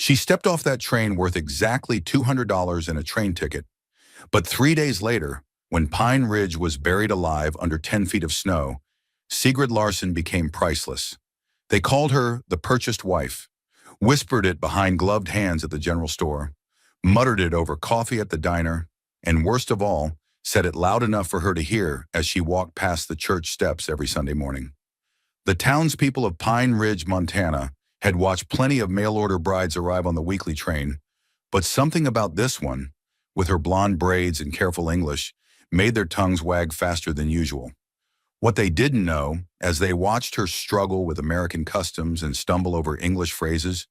She stepped off that train worth exactly $200 in a train ticket. But 3 days later, when Pine Ridge was buried alive under 10 feet of snow, Sigrid Larsen became priceless. They called her the purchased wife, whispered it behind gloved hands at the general store, muttered it over coffee at the diner, and worst of all, said it loud enough for her to hear as she walked past the church steps every Sunday morning. The townspeople of Pine Ridge, Montana, had watched plenty of mail-order brides arrive on the weekly train, but something about this one, with her blonde braids and careful English, made their tongues wag faster than usual. What they didn't know, as they watched her struggle with American customs and stumble over English phrases,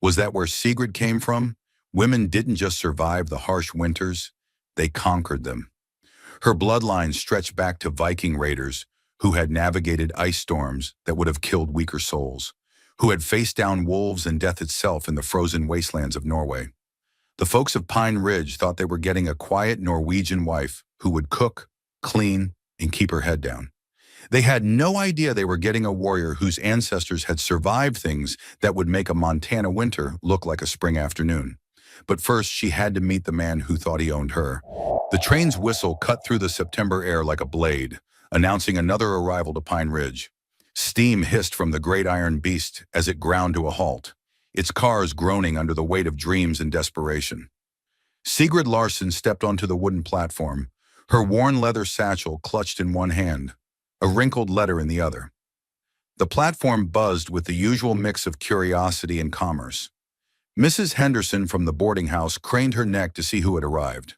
was that where Sigrid came from, women didn't just survive the harsh winters, they conquered them. Her bloodline stretched back to Viking raiders who had navigated ice storms that would have killed weaker souls, who had faced down wolves and death itself in the frozen wastelands of Norway. The folks of Pine Ridge thought they were getting a quiet Norwegian wife who would cook, clean, and keep her head down. They had no idea they were getting a warrior whose ancestors had survived things that would make a Montana winter look like a spring afternoon. But first, she had to meet the man who thought he owned her. The train's whistle cut through the September air like a blade, announcing another arrival to Pine Ridge. Steam hissed from the great iron beast as it ground to a halt, its cars groaning under the weight of dreams and desperation. Sigrid Larsen stepped onto the wooden platform, her worn leather satchel clutched in one hand, a wrinkled letter in the other. The platform buzzed with the usual mix of curiosity and commerce. Mrs. Henderson from the boarding house craned her neck to see who had arrived.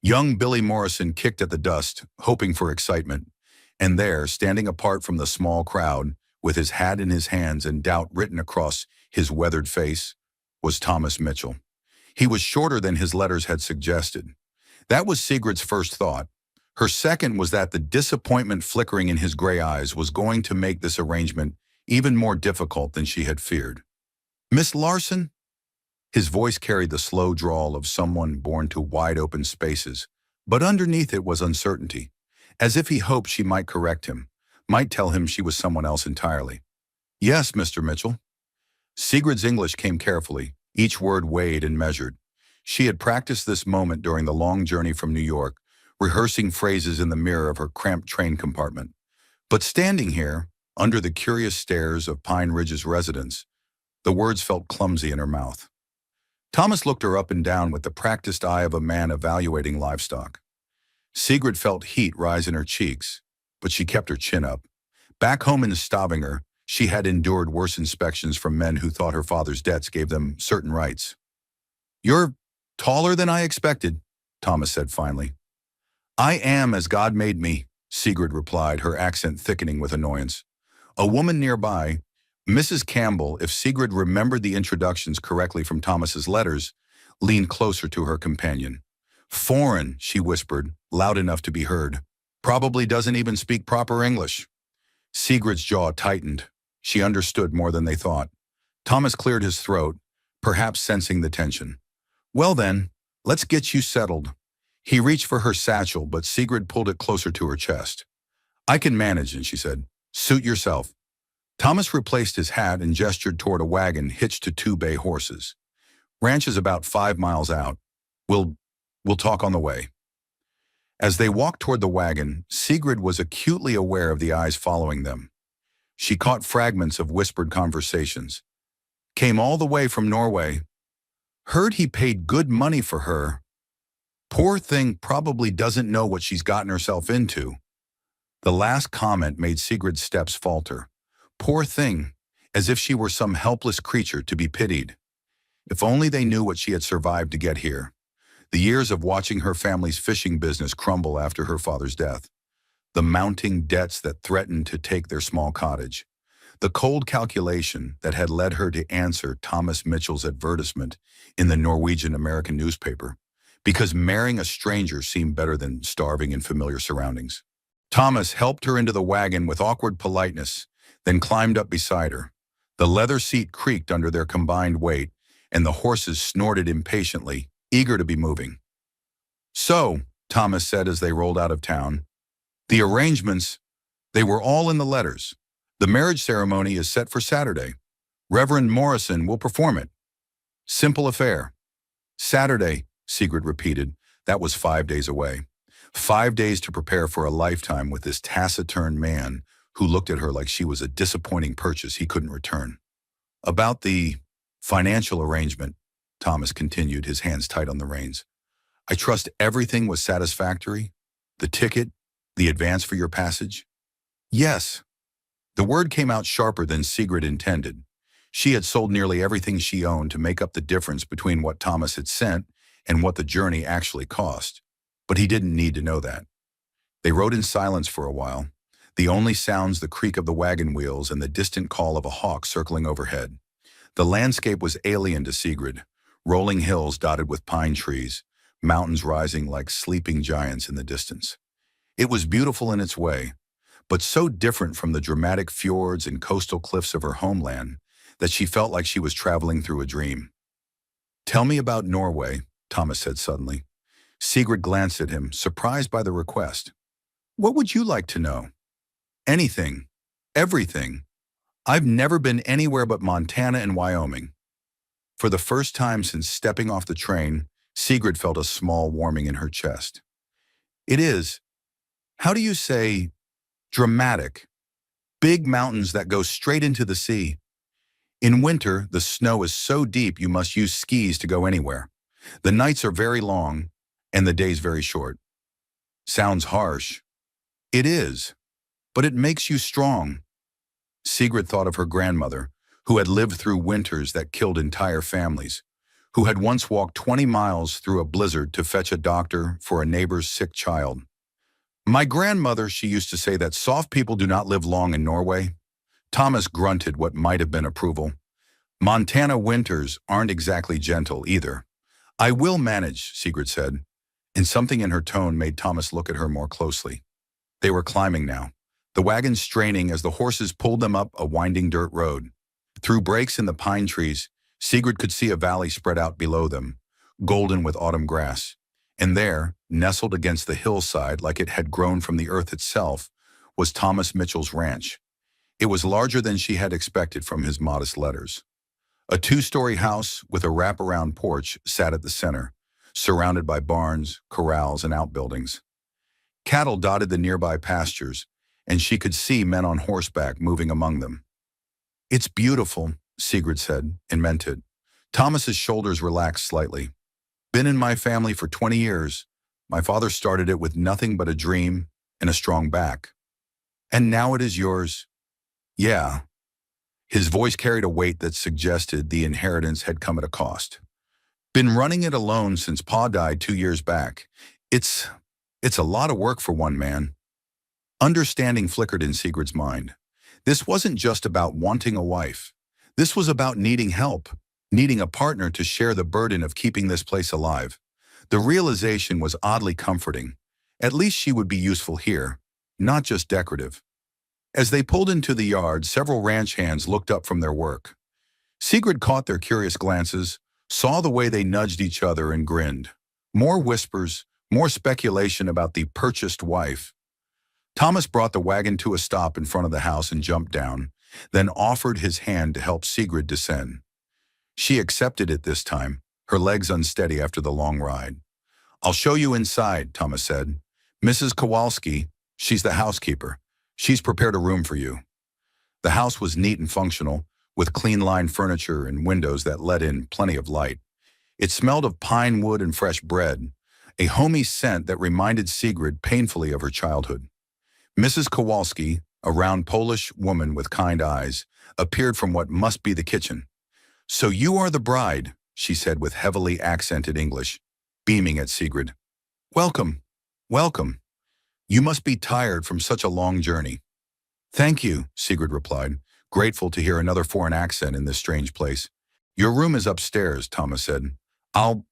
Young Billy Morrison kicked at the dust, hoping for excitement. And there, standing apart from the small crowd, with his hat in his hands and doubt written across his weathered face, was Thomas Mitchell. He was shorter than his letters had suggested. That was Sigrid's first thought. Her second was that the disappointment flickering in his gray eyes was going to make this arrangement even more difficult than she had feared. "Miss Larsen?" His voice carried the slow drawl of someone born to wide-open spaces, but underneath it was uncertainty, as if he hoped she might correct him, might tell him she was someone else entirely. "Yes, Mr. Mitchell." Sigrid's English came carefully, each word weighed and measured. She had practiced this moment during the long journey from New York, rehearsing phrases in the mirror of her cramped train compartment. But standing here, under the curious stares of Pine Ridge's residents, the words felt clumsy in her mouth. Thomas looked her up and down with the practiced eye of a man evaluating livestock. Sigrid felt heat rise in her cheeks, but she kept her chin up. Back home in Stavanger, she had endured worse inspections from men who thought her father's debts gave them certain rights. "You're taller than I expected," Thomas said finally. "I am as God made me," Sigrid replied, her accent thickening with annoyance. A woman nearby, Mrs. Campbell, if Sigrid remembered the introductions correctly from Thomas's letters, leaned closer to her companion. "Foreign," she whispered, loud enough to be heard. "Probably doesn't even speak proper English." Sigrid's jaw tightened. She understood more than they thought. Thomas cleared his throat, perhaps sensing the tension. "Well then, let's get you settled." He reached for her satchel, but Sigrid pulled it closer to her chest. "I can manage," and she said, "Suit yourself." Thomas replaced his hat and gestured toward a wagon hitched to 2 bay horses. "Ranch is about 5 miles out. We'll talk on the way." As they walked toward the wagon, Sigrid was acutely aware of the eyes following them. She caught fragments of whispered conversations. "Came all the way from Norway. Heard he paid good money for her. Poor thing probably doesn't know what she's gotten herself into." The last comment made Sigrid's steps falter. Poor thing, as if she were some helpless creature to be pitied. If only they knew what she had survived to get here. The years of watching her family's fishing business crumble after her father's death. The mounting debts that threatened to take their small cottage. The cold calculation that had led her to answer Thomas Mitchell's advertisement in the Norwegian American newspaper, because marrying a stranger seemed better than starving in familiar surroundings. Thomas helped her into the wagon with awkward politeness, then climbed up beside her. The leather seat creaked under their combined weight, and the horses snorted impatiently, eager to be moving. "So," Thomas said as they rolled out of town, "the arrangements, they were all in the letters. The marriage ceremony is set for Saturday. Reverend Morrison will perform it." Simple affair. Saturday, Sigrid repeated. That was 5 days away. 5 days to prepare for a lifetime with this taciturn man who looked at her like she was a disappointing purchase he couldn't return. About the financial arrangement, Thomas continued, his hands tight on the reins. I trust everything was satisfactory? The ticket? The advance for your passage? Yes. The word came out sharper than Sigrid intended. She had sold nearly everything she owned to make up the difference between what Thomas had sent and what the journey actually cost. But he didn't need to know that. They rode in silence for a while, the only sounds the creak of the wagon wheels and the distant call of a hawk circling overhead. The landscape was alien to Sigrid, rolling hills dotted with pine trees, mountains rising like sleeping giants in the distance. It was beautiful in its way, but so different from the dramatic fjords and coastal cliffs of her homeland that she felt like she was traveling through a dream. Tell me about Norway, Thomas said suddenly. Sigrid glanced at him, surprised by the request. What would you like to know? Anything. Everything. I've never been anywhere but Montana and Wyoming. For the first time since stepping off the train, Sigrid felt a small warming in her chest. It is, how do you say, dramatic. Big mountains that go straight into the sea. In winter, the snow is so deep you must use skis to go anywhere. The nights are very long, and the days very short. Sounds harsh. It is, but it makes you strong. Sigrid thought of her grandmother, who had lived through winters that killed entire families, who had once walked 20 miles through a blizzard to fetch a doctor for a neighbor's sick child. My grandmother, she used to say that soft people do not live long in Norway. Thomas grunted what might have been approval. Montana winters aren't exactly gentle either. I will manage, Sigrid said, and something in her tone made Thomas look at her more closely. They were climbing now, the wagon straining as the horses pulled them up a winding dirt road. Through breaks in the pine trees, Sigrid could see a valley spread out below them, golden with autumn grass. And there, nestled against the hillside like it had grown from the earth itself, was Thomas Mitchell's ranch. It was larger than she had expected from his modest letters. A 2-story house with a wraparound porch sat at the center, surrounded by barns, corrals, and outbuildings. Cattle dotted the nearby pastures, and she could see men on horseback moving among them. It's beautiful, Sigrid said, and meant it. Thomas's shoulders relaxed slightly. Been in my family for 20 years. My father started it with nothing but a dream and a strong back. And now it is yours. Yeah. His voice carried a weight that suggested the inheritance had come at a cost. Been running it alone since Pa died 2 years back. It's a lot of work for one man. Understanding flickered in Sigrid's mind. This wasn't just about wanting a wife. This was about needing help, needing a partner to share the burden of keeping this place alive. The realization was oddly comforting. At least she would be useful here, not just decorative. As they pulled into the yard, several ranch hands looked up from their work. Sigrid caught their curious glances, saw the way they nudged each other and grinned. More whispers, more speculation about the purchased wife. Thomas brought the wagon to a stop in front of the house and jumped down, then offered his hand to help Sigrid descend. She accepted it this time, her legs unsteady after the long ride. I'll show you inside, Thomas said. Mrs. Kowalski, she's the housekeeper. She's prepared a room for you. The house was neat and functional, with clean-lined furniture and windows that let in plenty of light. It smelled of pine wood and fresh bread, a homey scent that reminded Sigrid painfully of her childhood. Mrs. Kowalski, a round Polish woman with kind eyes, appeared from what must be the kitchen. So you are the bride, she said with heavily accented English, beaming at Sigrid. Welcome, welcome. You must be tired from such a long journey. Thank you, Sigrid replied, grateful to hear another foreign accent in this strange place. Your room is upstairs, Thomas said. I'll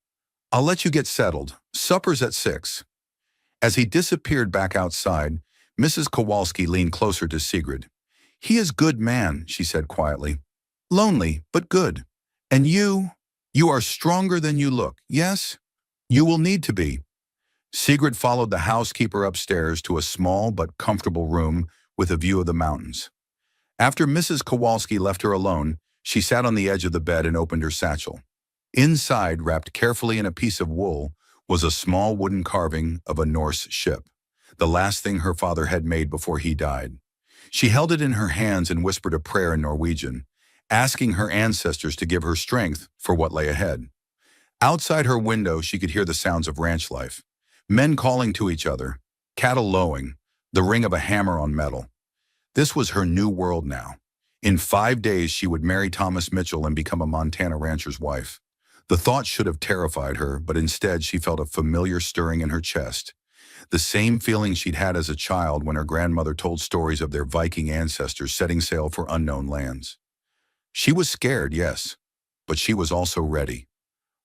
let you get settled. Supper's at 6. As he disappeared back outside, Mrs. Kowalski leaned closer to Sigrid. He is good man, she said quietly. Lonely, but good. And you are stronger than you look, yes? You will need to be. Sigrid followed the housekeeper upstairs to a small but comfortable room with a view of the mountains. After Mrs. Kowalski left her alone, she sat on the edge of the bed and opened her satchel. Inside, wrapped carefully in a piece of wool, was a small wooden carving of a Norse ship, the last thing her father had made before he died. She held it in her hands and whispered a prayer in Norwegian, asking her ancestors to give her strength for what lay ahead. Outside her window, she could hear the sounds of ranch life. Men calling to each other, cattle lowing, the ring of a hammer on metal. This was her new world now. In 5 days, she would marry Thomas Mitchell and become a Montana rancher's wife. The thought should have terrified her, but instead she felt a familiar stirring in her chest. The same feeling she'd had as a child when her grandmother told stories of their Viking ancestors setting sail for unknown lands. She was scared, yes, but she was also ready.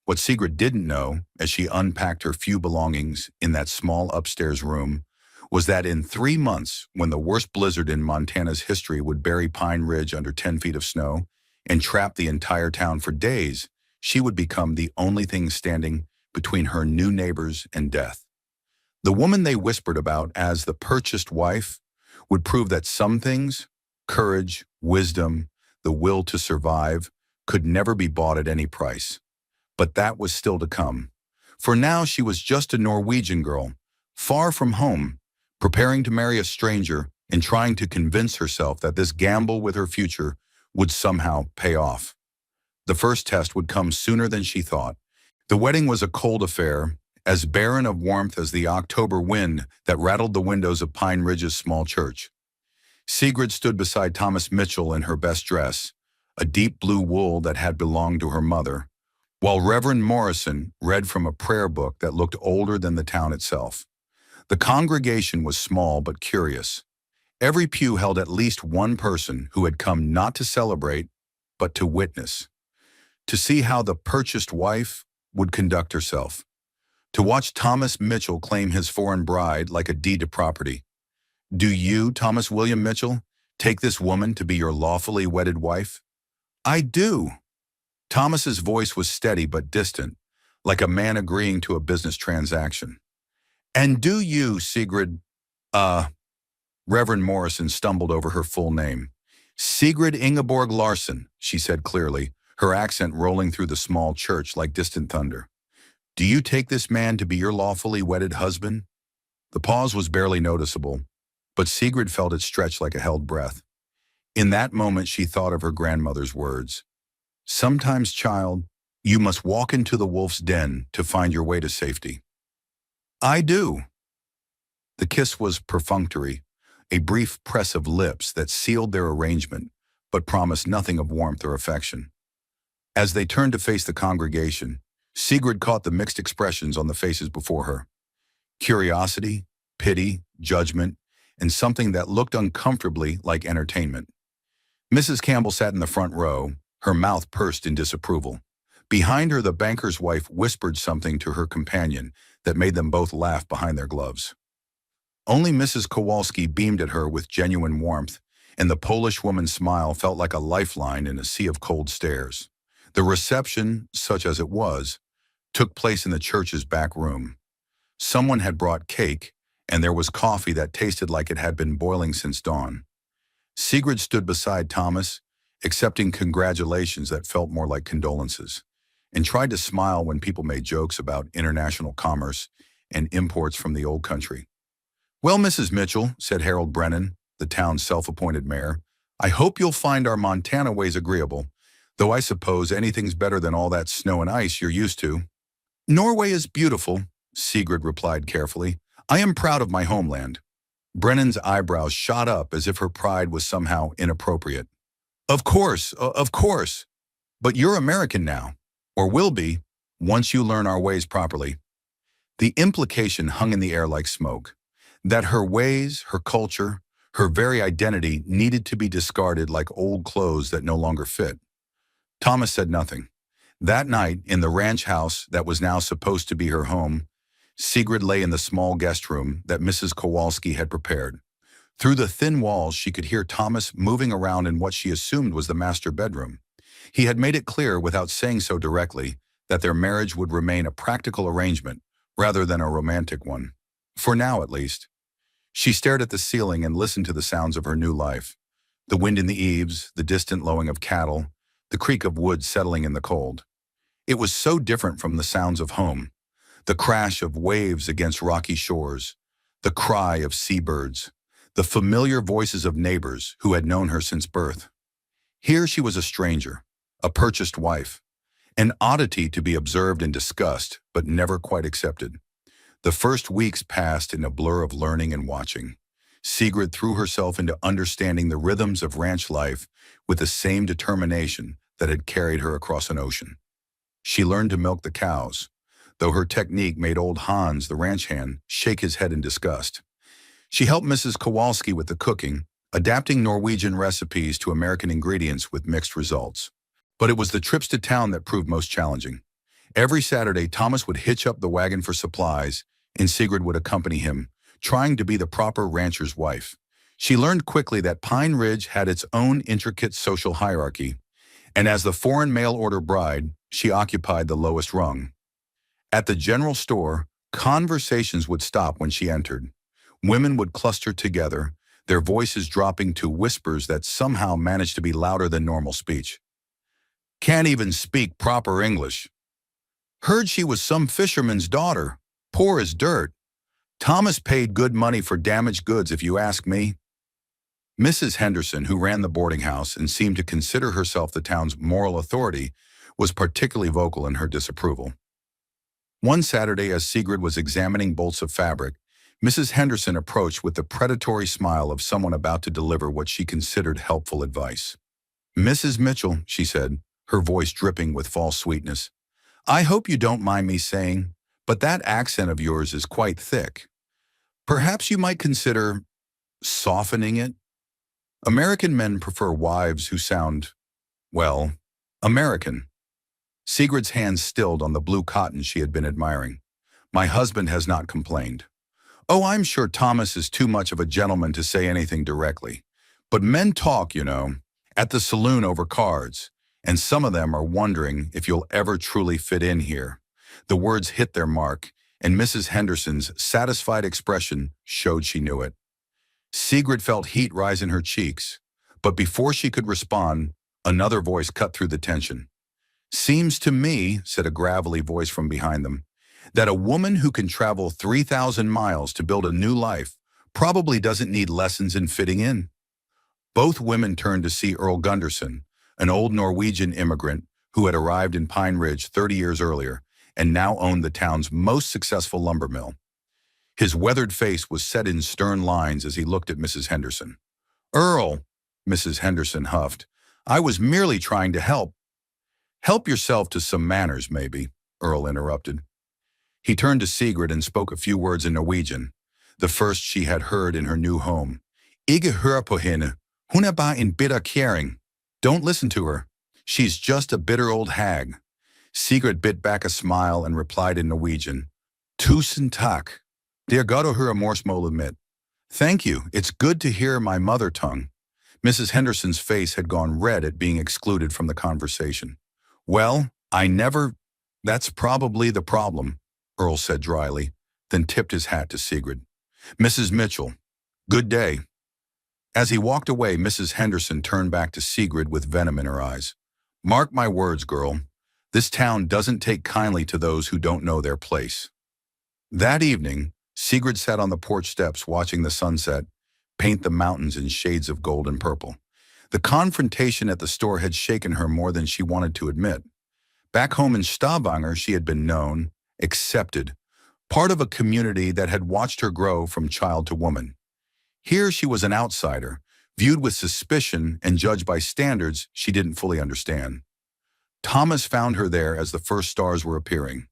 What Sigrid didn't know, as she unpacked her few belongings in that small upstairs room, was that in 3 months, when the worst blizzard in Montana's history would bury Pine Ridge under 10 feet of snow and trap the entire town for days, she would become the only thing standing between her new neighbors and death. The woman they whispered about as the purchased wife would prove that some things, courage, wisdom, the will to survive, could never be bought at any price. But that was still to come. For now, she was just a Norwegian girl, far from home, preparing to marry a stranger and trying to convince herself that this gamble with her future would somehow pay off. The first test would come sooner than she thought. The wedding was a cold affair, as barren of warmth as the October wind that rattled the windows of Pine Ridge's small church. Sigrid stood beside Thomas Mitchell in her best dress, a deep blue wool that had belonged to her mother, while Reverend Morrison read from a prayer book that looked older than the town itself. The congregation was small but curious. Every pew held at least one person who had come not to celebrate, but to witness, to see how the purchased wife would conduct herself, to watch Thomas Mitchell claim his foreign bride like a deed to property. Do you, Thomas William Mitchell, take this woman to be your lawfully wedded wife? I do. Thomas's voice was steady but distant, like a man agreeing to a business transaction. And do you, Sigrid, Reverend Morrison stumbled over her full name. Sigrid Ingeborg Larsson, she said clearly, her accent rolling through the small church like distant thunder. Do you take this man to be your lawfully wedded husband? The pause was barely noticeable, but Sigrid felt it stretch like a held breath. In that moment, she thought of her grandmother's words. Sometimes, child, you must walk into the wolf's den to find your way to safety. I do. The kiss was perfunctory, a brief press of lips that sealed their arrangement, but promised nothing of warmth or affection. As they turned to face the congregation, Sigrid caught the mixed expressions on the faces before her. Curiosity, pity, judgment, and something that looked uncomfortably like entertainment. Mrs. Campbell sat in the front row, her mouth pursed in disapproval. Behind her, the banker's wife whispered something to her companion that made them both laugh behind their gloves. Only Mrs. Kowalski beamed at her with genuine warmth, and the Polish woman's smile felt like a lifeline in a sea of cold stares. The reception, such as it was, took place in the church's back room. Someone had brought cake, and there was coffee that tasted like it had been boiling since dawn. Sigrid stood beside Thomas, accepting congratulations that felt more like condolences, and tried to smile when people made jokes about international commerce and imports from the old country. Well, Mrs. Mitchell, said Harold Brennan, the town's self-appointed mayor, I hope you'll find our Montana ways agreeable, though I suppose anything's better than all that snow and ice you're used to. Norway is beautiful, Sigrid replied carefully. I am proud of my homeland. Brennan's eyebrows shot up as if her pride was somehow inappropriate. Of course. But you're American now, or will be, once you learn our ways properly. The implication hung in the air like smoke, that her ways, her culture, her very identity needed to be discarded like old clothes that no longer fit. Thomas said nothing. That night, in the ranch house that was now supposed to be her home, Sigrid lay in the small guest room that Mrs. Kowalski had prepared. Through the thin walls, she could hear Thomas moving around in what she assumed was the master bedroom. He had made it clear, without saying so directly, that their marriage would remain a practical arrangement rather than a romantic one. For now, at least. She stared at the ceiling and listened to the sounds of her new life. The wind in the eaves, the distant lowing of cattle, the creak of wood settling in the cold. It was so different from the sounds of home, the crash of waves against rocky shores, the cry of seabirds, the familiar voices of neighbors who had known her since birth. Here she was a stranger, a purchased wife, an oddity to be observed and discussed, but never quite accepted. The first weeks passed in a blur of learning and watching. Sigrid threw herself into understanding the rhythms of ranch life with the same determination that had carried her across an ocean. She learned to milk the cows, though her technique made old Hans, the ranch hand, shake his head in disgust. She helped Mrs. Kowalski with the cooking, adapting Norwegian recipes to American ingredients with mixed results. But it was the trips to town that proved most challenging. Every Saturday, Thomas would hitch up the wagon for supplies, and Sigrid would accompany him, trying to be the proper rancher's wife. She learned quickly that Pine Ridge had its own intricate social hierarchy, and as the foreign mail-order bride, she occupied the lowest rung. At the general store, conversations would stop when she entered. Women would cluster together, their voices dropping to whispers that somehow managed to be louder than normal speech. "Can't even speak proper English. Heard she was some fisherman's daughter. Poor as dirt. Thomas paid good money for damaged goods if you ask me." Mrs. Henderson, who ran the boarding house and seemed to consider herself the town's moral authority, was particularly vocal in her disapproval. One Saturday, as Sigrid was examining bolts of fabric, Mrs. Henderson approached with the predatory smile of someone about to deliver what she considered helpful advice. "Mrs. Mitchell," she said, her voice dripping with false sweetness, "I hope you don't mind me saying, but that accent of yours is quite thick. Perhaps you might consider softening it. American men prefer wives who sound, well, American." Sigrid's hands stilled on the blue cotton she had been admiring. "My husband has not complained. Oh, I'm sure Thomas is too much of a gentleman to say anything directly. But men talk, you know, at the saloon over cards, and some of them are wondering if you'll ever truly fit in here." The words hit their mark, and Mrs. Henderson's satisfied expression showed she knew it. Sigrid felt heat rise in her cheeks, but before she could respond, another voice cut through the tension. "Seems to me," said a gravelly voice from behind them, "that a woman who can travel 3,000 miles to build a new life probably doesn't need lessons in fitting in." Both women turned to see Earl Gunderson, an old Norwegian immigrant who had arrived in Pine Ridge 30 years earlier and now owned the town's most successful lumber mill. His weathered face was set in stern lines as he looked at Mrs. Henderson. "Earl," Mrs. Henderson huffed, "I was merely trying to help." "Help yourself to some manners, maybe," Earl interrupted. He turned to Sigrid and spoke a few words in Norwegian, the first she had heard in her new home. "Ikke hør på henne. Hun er bare en bitter kjerring. Don't listen to her. She's just a bitter old hag." Sigrid bit back a smile and replied in Norwegian, "Tusen takk. Det er godt å høre morsmålet mitt." "Thank you. It's good to hear my mother tongue." Mrs. Henderson's face had gone red at being excluded from the conversation. "Well, that's probably the problem," Earl said dryly, then tipped his hat to Sigrid. "Mrs. Mitchell, good day." As he walked away, Mrs. Henderson turned back to Sigrid with venom in her eyes. "Mark my words, girl. This town doesn't take kindly to those who don't know their place." That evening, Sigrid sat on the porch steps watching the sunset paint the mountains in shades of gold and purple. The confrontation at the store had shaken her more than she wanted to admit. Back home in Stavanger, she had been known, accepted, part of a community that had watched her grow from child to woman. Here she was an outsider, viewed with suspicion and judged by standards she didn't fully understand. Thomas found her there as the first stars were appearing.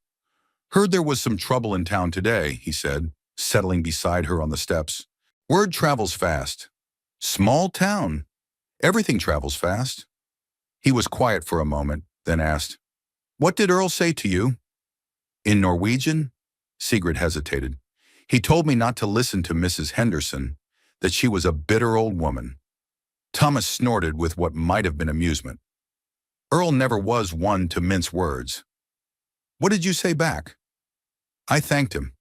"Heard there was some trouble in town today," he said, settling beside her on the steps. "Word travels fast. Small town. Everything travels fast." He was quiet for a moment, then asked, "What did Earl say to you?" "In Norwegian?" Sigrid hesitated. "He told me not to listen to Mrs. Henderson, that she was a bitter old woman." Thomas snorted with what might have been amusement. Earl never was one to mince words. "What did you say back?" "I thanked him.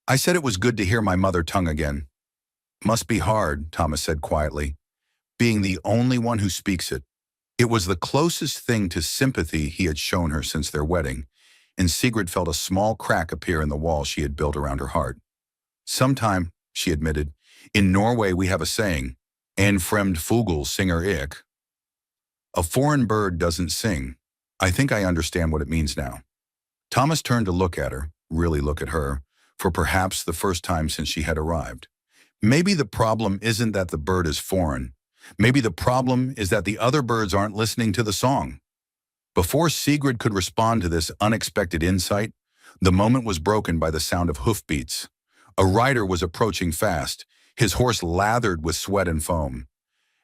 I said it was good to hear my mother tongue again." "Must be hard," Thomas said quietly, "being the only one who speaks it." It was the closest thing to sympathy he had shown her since their wedding, and Sigrid felt a small crack appear in the wall she had built around her heart. "Sometime," she admitted, "in Norway we have a saying, 'En fremd fugl synger ik.' A foreign bird doesn't sing. I think I understand what it means now." Thomas turned to look at her, really look at her, for perhaps the first time since she had arrived. Maybe the problem isn't that the bird is foreign. Maybe the problem is that the other birds aren't listening to the song. Before Sigrid could respond to this unexpected insight, the moment was broken by the sound of hoofbeats. A rider was approaching fast, his horse lathered with sweat and foam.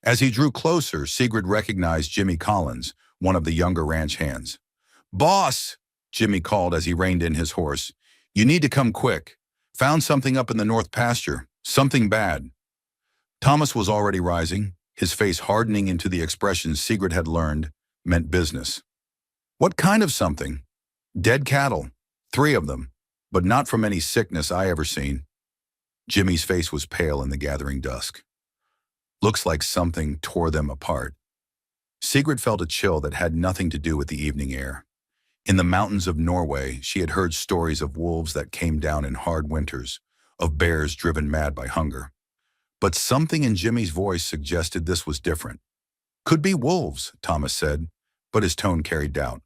As he drew closer, Sigrid recognized Jimmy Collins, one of the younger ranch hands. "Boss!" Jimmy called as he reined in his horse. "You need to come quick. Found something up in the north pasture. Something bad." Thomas was already rising, his face hardening into the expression Sigrid had learned meant business. "What kind of something?" "Dead cattle. 3 of them. But not from any sickness I ever seen." Jimmy's face was pale in the gathering dusk. "Looks like something tore them apart." Sigrid felt a chill that had nothing to do with the evening air. In the mountains of Norway, she had heard stories of wolves that came down in hard winters, of bears driven mad by hunger. But something in Jimmy's voice suggested this was different. "Could be wolves," Thomas said, but his tone carried doubt.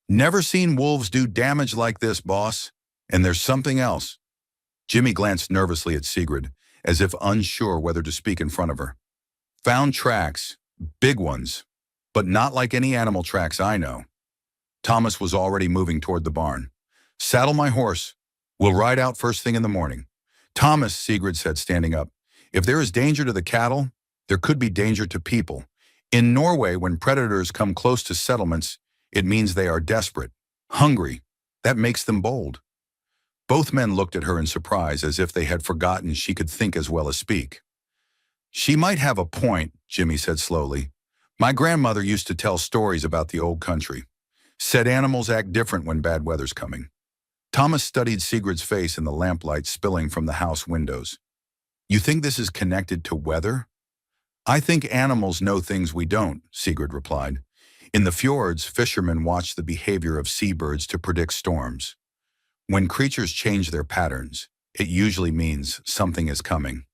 "Never seen wolves do damage like this, boss. And there's something else." Jimmy glanced nervously at Sigrid, as if unsure whether to speak in front of her. "Found tracks, big ones, but not like any animal tracks I know." Thomas was already moving toward the barn. "Saddle my horse. We'll ride out first thing in the morning." "Thomas," Sigrid said, standing up, "if there is danger to the cattle, there could be danger to people. In Norway, when predators come close to settlements, it means they are desperate, hungry. That makes them bold." Both men looked at her in surprise, as if they had forgotten she could think as well as speak. "She might have a point," Jimmy said slowly. "My grandmother used to tell stories about the old country. Said animals act different when bad weather's coming." Thomas studied Sigrid's face in the lamplight spilling from the house windows. "You think this is connected to weather?" "I think animals know things we don't," Sigrid replied. "In the fjords, fishermen watch the behavior of seabirds to predict storms. When creatures change their patterns, it usually means something is coming."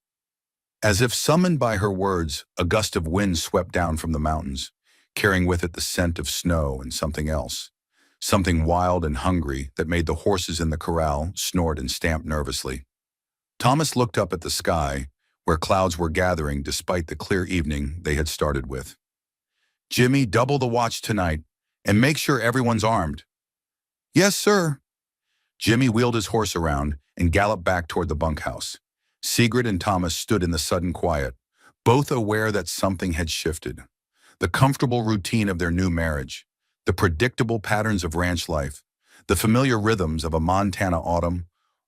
As if summoned by her words, a gust of wind swept down from the mountains, carrying with it the scent of snow and something else, something wild and hungry that made the horses in the corral snort and stamp nervously. Thomas looked up at the sky, where clouds were gathering despite the clear evening they had started with. "Jimmy, double the watch tonight, and make sure everyone's armed." "Yes, sir." Jimmy wheeled his horse around and galloped back toward the bunkhouse. Sigrid and Thomas stood in the sudden quiet, both aware that something had shifted. The comfortable routine of their new marriage, the predictable patterns of ranch life, the familiar rhythms of a Montana autumn,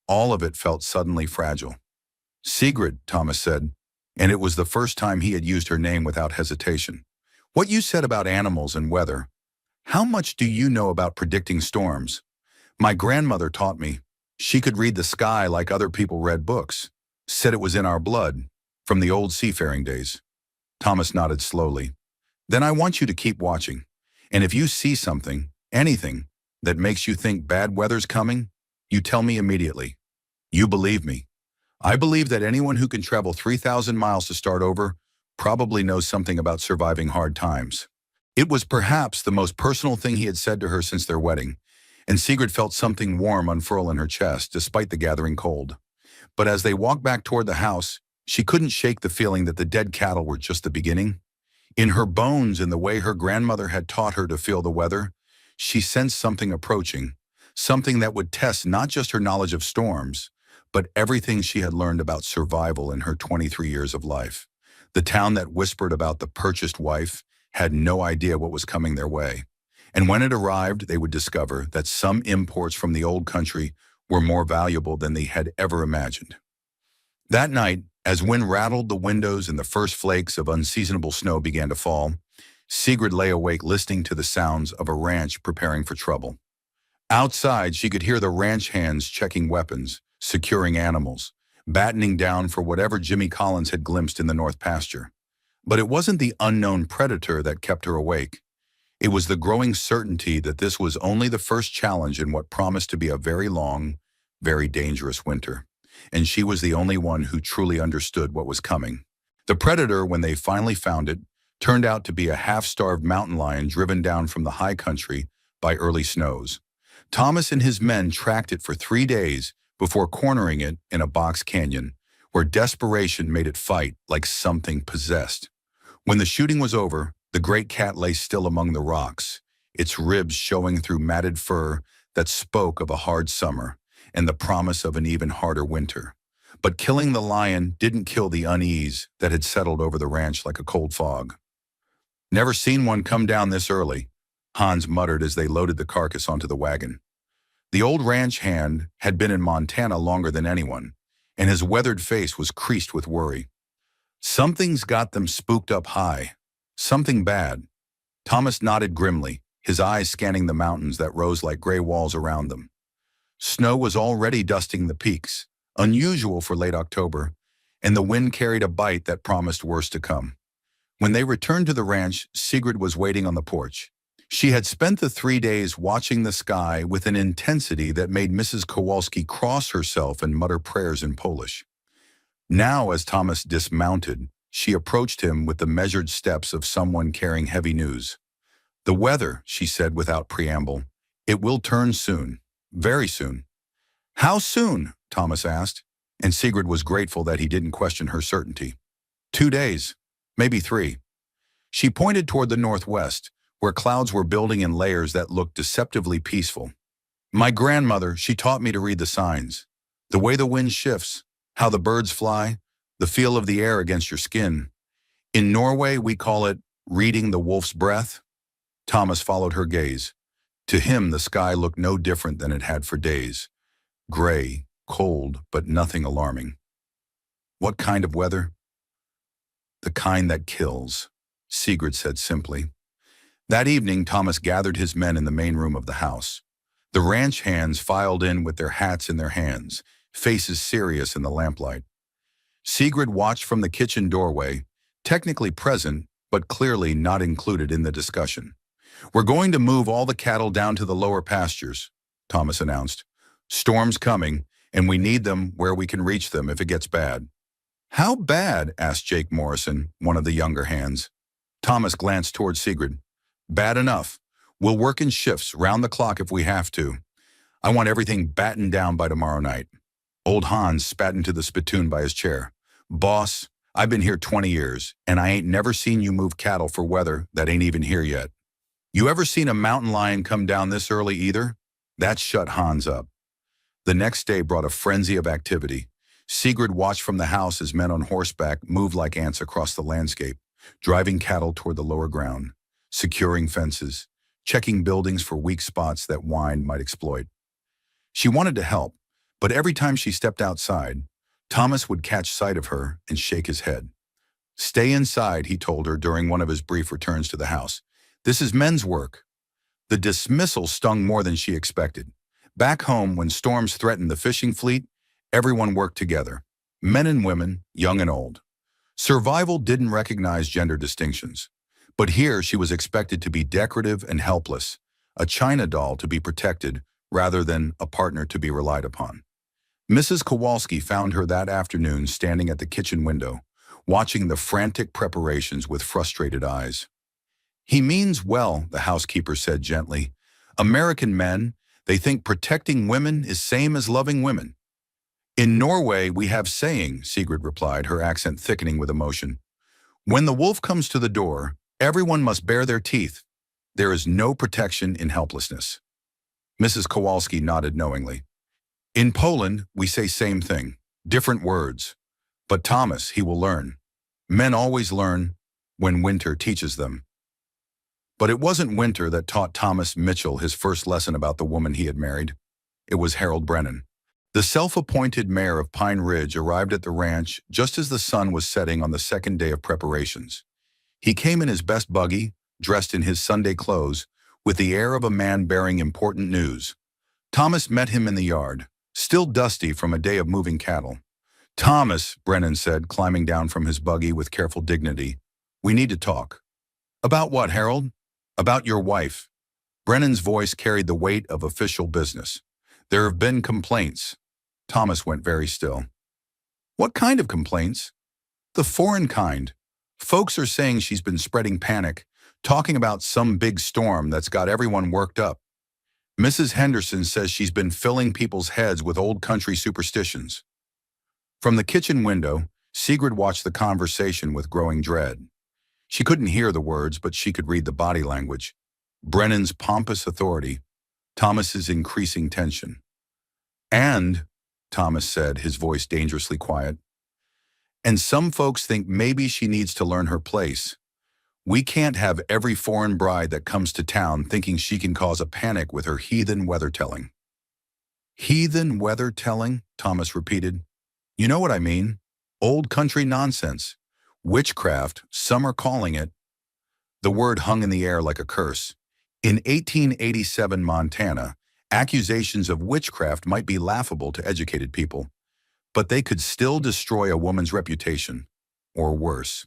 all of it felt suddenly fragile. "Sigrid," Thomas said, and it was the first time he had used her name without hesitation. "What you said about animals and weather, how much do you know about predicting storms? My grandmother taught me. She could read the sky like other people read books. Said it was in our blood, from the old seafaring days." Thomas nodded slowly. "Then I want you to keep watching. And if you see something, anything, that makes you think bad weather's coming, you tell me immediately. You believe me. I believe that anyone who can travel 3,000 miles to start over probably knows something about surviving hard times." It was perhaps the most personal thing he had said to her since their wedding, and Sigrid felt something warm unfurl in her chest despite the gathering cold. But as they walked back toward the house, she couldn't shake the feeling that the dead cattle were just the beginning. In her bones, in the way her grandmother had taught her to feel the weather, she sensed something approaching, something that would test not just her knowledge of storms, but everything she had learned about survival in her 23 years of life. The town that whispered about the purchased wife had no idea what was coming their way. And when it arrived, they would discover that some imports from the old country were more valuable than they had ever imagined. That night, as wind rattled the windows and the first flakes of unseasonable snow began to fall, Sigrid lay awake listening to the sounds of a ranch preparing for trouble. Outside, she could hear the ranch hands checking weapons, securing animals, battening down for whatever Jimmy Collins had glimpsed in the north pasture. But it wasn't the unknown predator that kept her awake. It was the growing certainty that this was only the first challenge in what promised to be a very long, very dangerous winter. And she was the only one who truly understood what was coming. The predator, when they finally found it, turned out to be a half-starved mountain lion driven down from the high country by early snows. Thomas and his men tracked it for 3 days before cornering it in a box canyon, where desperation made it fight like something possessed. When the shooting was over, the great cat lay still among the rocks, its ribs showing through matted fur that spoke of a hard summer and the promise of an even harder winter. But killing the lion didn't kill the unease that had settled over the ranch like a cold fog. "Never seen one come down this early," Hans muttered as they loaded the carcass onto the wagon. The old ranch hand had been in Montana longer than anyone, and his weathered face was creased with worry. "Something's got them spooked up high. Something bad." Thomas nodded grimly, his eyes scanning the mountains that rose like gray walls around them. Snow was already dusting the peaks, unusual for late October, and the wind carried a bite that promised worse to come. When they returned to the ranch, Sigrid was waiting on the porch. She had spent the 3 days watching the sky with an intensity that made Mrs. Kowalski cross herself and mutter prayers in Polish. Now, as Thomas dismounted, she approached him with the measured steps of someone carrying heavy news. "The weather," she said without preamble. "It will turn soon. Very soon." "How soon?" Thomas asked, and Sigrid was grateful that he didn't question her certainty. 2 days, maybe 3. She pointed toward the northwest, where clouds were building in layers that looked deceptively peaceful. "My grandmother, she taught me to read the signs. The way the wind shifts, how the birds fly, the feel of the air against your skin. In Norway, we call it reading the wolf's breath." Thomas followed her gaze. To him, the sky looked no different than it had for days. Gray, cold, but nothing alarming. "What kind of weather?" "The kind that kills," Sigrid said simply. That evening, Thomas gathered his men in the main room of the house. The ranch hands filed in with their hats in their hands, faces serious in the lamplight. Sigrid watched from the kitchen doorway, technically present, but clearly not included in the discussion. "We're going to move all the cattle down to the lower pastures," Thomas announced. "Storm's coming, and we need them where we can reach them if it gets bad." "How bad?" asked Jake Morrison, one of the younger hands. Thomas glanced toward Sigrid. "Bad enough. We'll work in shifts, round the clock if we have to. I want everything battened down by tomorrow night." Old Hans spat into the spittoon by his chair. "Boss, I've been here 20 years, and I ain't never seen you move cattle for weather that ain't even here yet. You ever seen a mountain lion come down this early either?" That shut Hans up. The next day brought a frenzy of activity. Sigrid watched from the house as men on horseback moved like ants across the landscape, driving cattle toward the lower ground, securing fences, checking buildings for weak spots that wind might exploit. She wanted to help, but every time she stepped outside, Thomas would catch sight of her and shake his head. "Stay inside," he told her during one of his brief returns to the house. "This is men's work." The dismissal stung more than she expected. Back home, when storms threatened the fishing fleet, everyone worked together, men and women, young and old. Survival didn't recognize gender distinctions. But here she was expected to be decorative and helpless, a china doll to be protected rather than a partner to be relied upon. Mrs. Kowalski found her that afternoon standing at the kitchen window, watching the frantic preparations with frustrated eyes. "He means well," the housekeeper said gently. "American men, they think protecting women is same as loving women." "In Norway, we have saying," Sigrid replied, her accent thickening with emotion. "When the wolf comes to the door, everyone must bare their teeth. There is no protection in helplessness." Mrs. Kowalski nodded knowingly. "In Poland, we say same thing, different words. But Thomas, he will learn. Men always learn when winter teaches them." But it wasn't winter that taught Thomas Mitchell his first lesson about the woman he had married. It was Harold Brennan. The self-appointed mayor of Pine Ridge arrived at the ranch just as the sun was setting on the second day of preparations. He came in his best buggy, dressed in his Sunday clothes, with the air of a man bearing important news. Thomas met him in the yard, still dusty from a day of moving cattle. "Thomas," Brennan said, climbing down from his buggy with careful dignity, "we need to talk." "About what, Harold?" About your wife. Brennan's voice carried the weight of official business. There have been complaints. Thomas went very still. What kind of complaints? The foreign kind. Folks are saying she's been spreading panic, talking about some big storm that's got everyone worked up. Mrs. Henderson says she's been filling people's heads with old country superstitions. From the kitchen window, Sigrid watched the conversation with growing dread. She couldn't hear the words, but she could read the body language. Brennan's pompous authority, Thomas's increasing tension. And, Thomas said, his voice dangerously quiet, and some folks think maybe she needs to learn her place. We can't have every foreign bride that comes to town thinking she can cause a panic with her heathen weather-telling. Heathen weather-telling? Thomas repeated. You know what I mean. Old country nonsense. Witchcraft, some are calling it. The word hung in the air like a curse. In 1887 Montana, accusations of witchcraft might be laughable to educated people, but they could still destroy a woman's reputation, or worse.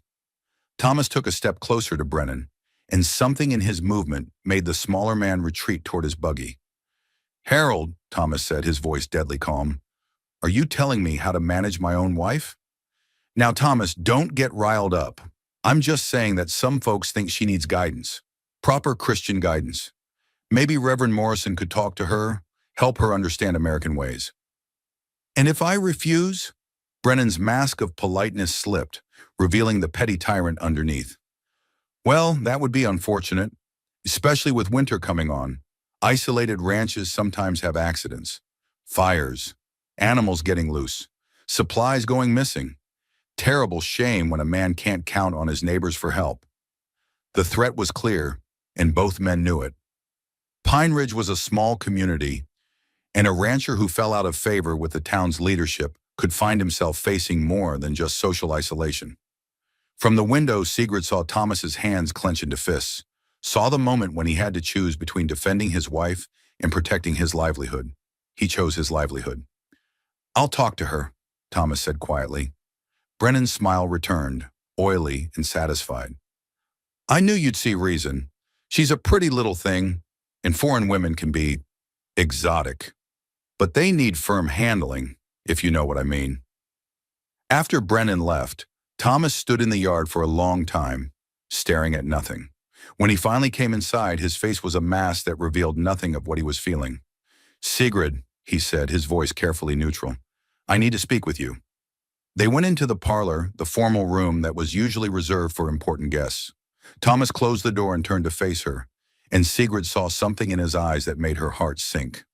Thomas took a step closer to Brennan, and something in his movement made the smaller man retreat toward his buggy. Harold, Thomas said, his voice deadly calm, are you telling me how to manage my own wife? Now, Thomas, don't get riled up. I'm just saying that some folks think she needs guidance, proper Christian guidance. Maybe Reverend Morrison could talk to her, help her understand American ways. And if I refuse? Brennan's mask of politeness slipped, revealing the petty tyrant underneath. Well, that would be unfortunate, especially with winter coming on. Isolated ranches sometimes have accidents, fires, animals getting loose, supplies going missing. Terrible shame when a man can't count on his neighbors for help. The threat was clear, and both men knew it. Pine Ridge was a small community, and a rancher who fell out of favor with the town's leadership could find himself facing more than just social isolation. From the window, Sigrid saw Thomas's hands clench into fists, saw the moment when he had to choose between defending his wife and protecting his livelihood. He chose his livelihood. I'll talk to her, Thomas said quietly. Brennan's smile returned, oily and satisfied. I knew you'd see reason. She's a pretty little thing, and foreign women can be exotic. But they need firm handling, if you know what I mean. After Brennan left, Thomas stood in the yard for a long time, staring at nothing. When he finally came inside, his face was a mask that revealed nothing of what he was feeling. Sigrid, he said, his voice carefully neutral, I need to speak with you. They went into the parlor, the formal room that was usually reserved for important guests. Thomas closed the door and turned to face her, and Sigrid saw something in his eyes that made her heart sink.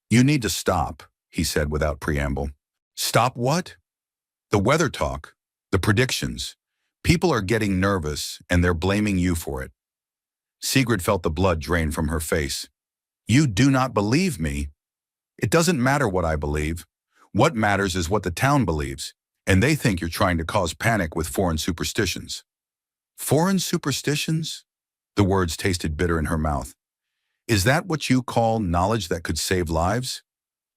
You need to stop, he said without preamble. Stop what? The weather talk, the predictions. People are getting nervous, and they're blaming you for it. Sigrid felt the blood drain from her face. You do not believe me? It doesn't matter what I believe. What matters is what the town believes, and they think you're trying to cause panic with foreign superstitions. Foreign superstitions? The words tasted bitter in her mouth. Is that what you call knowledge that could save lives?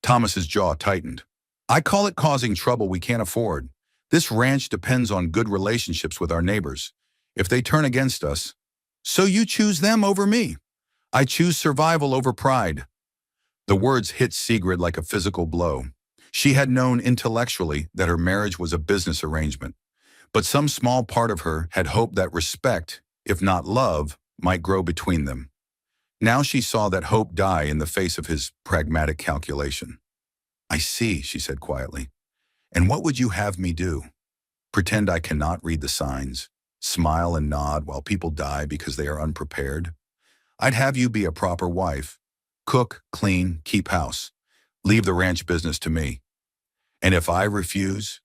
Thomas's jaw tightened. I call it causing trouble we can't afford. This ranch depends on good relationships with our neighbors. If they turn against us, so you choose them over me. I choose survival over pride. The words hit Sigrid like a physical blow. She had known intellectually that her marriage was a business arrangement, but some small part of her had hoped that respect, if not love, might grow between them. Now she saw that hope die in the face of his pragmatic calculation. I see, she said quietly. And what would you have me do? Pretend I cannot read the signs, smile and nod while people die because they are unprepared? I'd have you be a proper wife. Cook, clean, keep house. Leave the ranch business to me. And if I refuse?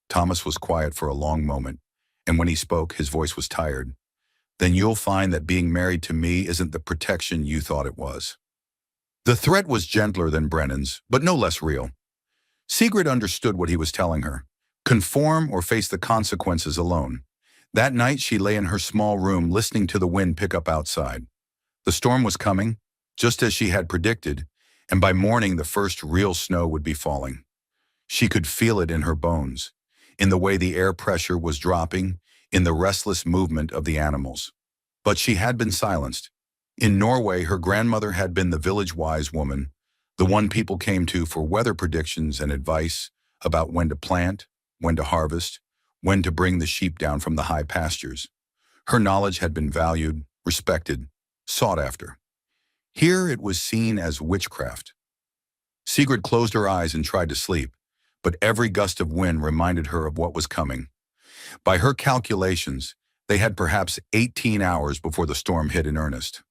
Thomas was quiet for a long moment, and when he spoke, his voice was tired. Then you'll find that being married to me isn't the protection you thought it was. The threat was gentler than Brennan's, but no less real. Sigrid understood what he was telling her. Conform or face the consequences alone. That night she lay in her small room listening to the wind pick up outside. The storm was coming, just as she had predicted, and by morning the first real snow would be falling. She could feel it in her bones, in the way the air pressure was dropping, in the restless movement of the animals. But she had been silenced. In Norway, her grandmother had been the village wise woman, the one people came to for weather predictions and advice about when to plant, when to harvest, when to bring the sheep down from the high pastures. Her knowledge had been valued, respected, sought after. Here it was seen as witchcraft. Sigrid closed her eyes and tried to sleep, but every gust of wind reminded her of what was coming. By her calculations, they had perhaps 18 hours before the storm hit in earnest.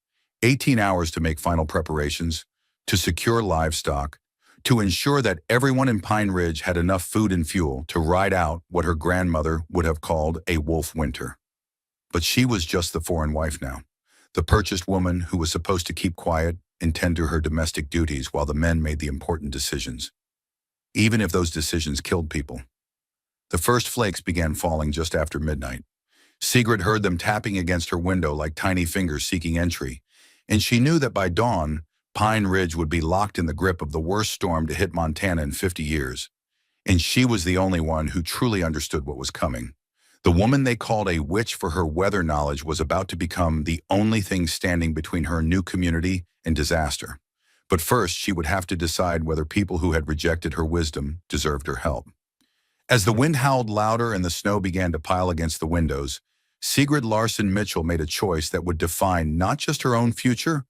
18 hours to make final preparations, to secure livestock, to ensure that everyone in Pine Ridge had enough food and fuel to ride out what her grandmother would have called a wolf winter. But she was just the foreign wife now, the purchased woman who was supposed to keep quiet and tend to her domestic duties while the men made the important decisions, even if those decisions killed people. The first flakes began falling just after midnight. Sigrid heard them tapping against her window like tiny fingers seeking entry, and she knew that by dawn, Pine Ridge would be locked in the grip of the worst storm to hit Montana in 50 years. And she was the only one who truly understood what was coming. The woman they called a witch for her weather knowledge was about to become the only thing standing between her new community and disaster. But first, she would have to decide whether people who had rejected her wisdom deserved her help. As the wind howled louder and the snow began to pile against the windows, Sigrid Larsen Mitchell made a choice that would define not just her own future,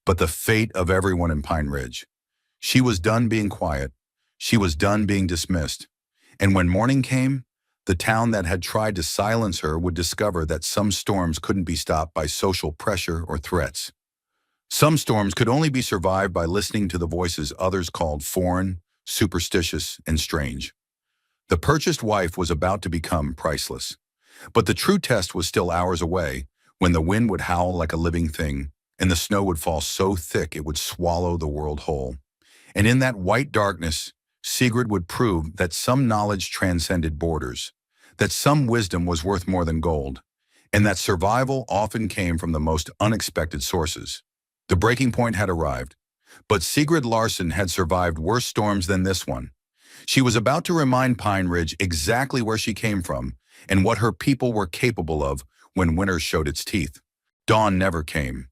but the fate of everyone in Pine Ridge. She was done being quiet. She was done being dismissed. And when morning came, the town that had tried to silence her would discover that some storms couldn't be stopped by social pressure or threats. Some storms could only be survived by listening to the voices others called foreign, superstitious, and strange. The purchased wife was about to become priceless. But the true test was still hours away, when the wind would howl like a living thing, and the snow would fall so thick it would swallow the world whole. And in that white darkness, Sigrid would prove that some knowledge transcended borders, that some wisdom was worth more than gold, and that survival often came from the most unexpected sources. The breaking point had arrived, but Sigrid Larsen had survived worse storms than this one. She was about to remind Pine Ridge exactly where she came from and what her people were capable of when winter showed its teeth. Dawn never came.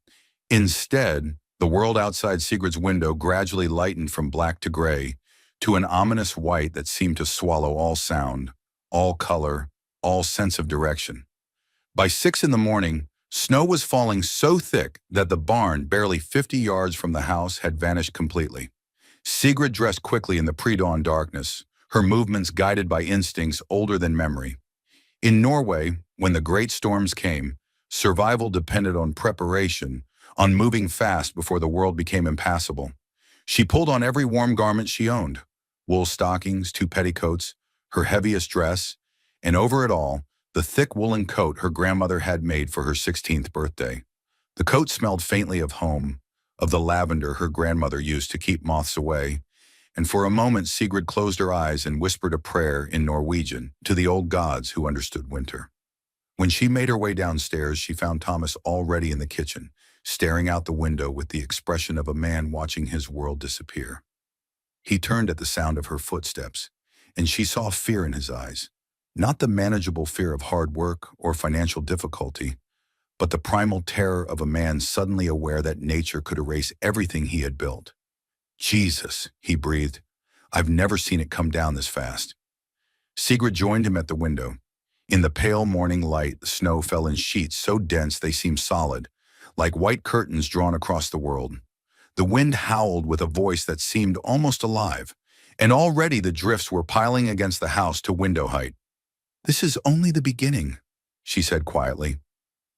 Instead, the world outside Sigrid's window gradually lightened from black to gray, to an ominous white that seemed to swallow all sound, all color, all sense of direction. By 6 in the morning, snow was falling so thick that the barn, barely 50 yards from the house, had vanished completely. Sigrid dressed quickly in the pre-dawn darkness, her movements guided by instincts older than memory. In Norway, when the great storms came, survival depended on preparation, on moving fast before the world became impassable. She pulled on every warm garment she owned, wool stockings, 2 petticoats, her heaviest dress, and over it all, the thick woolen coat her grandmother had made for her 16th birthday. The coat smelled faintly of home, of the lavender her grandmother used to keep moths away, and for a moment Sigrid closed her eyes and whispered a prayer in Norwegian to the old gods who understood winter. When she made her way downstairs, she found Thomas already in the kitchen, staring out the window with the expression of a man watching his world disappear. He turned at the sound of her footsteps, and she saw fear in his eyes, not the manageable fear of hard work or financial difficulty, but the primal terror of a man suddenly aware that nature could erase everything he had built. "Jesus," he breathed. "I've never seen it come down this fast." Sigrid joined him at the window. In the pale morning light, the snow fell in sheets so dense they seemed solid, like white curtains drawn across the world. The wind howled with a voice that seemed almost alive, and already the drifts were piling against the house to window height. "This is only the beginning," she said quietly.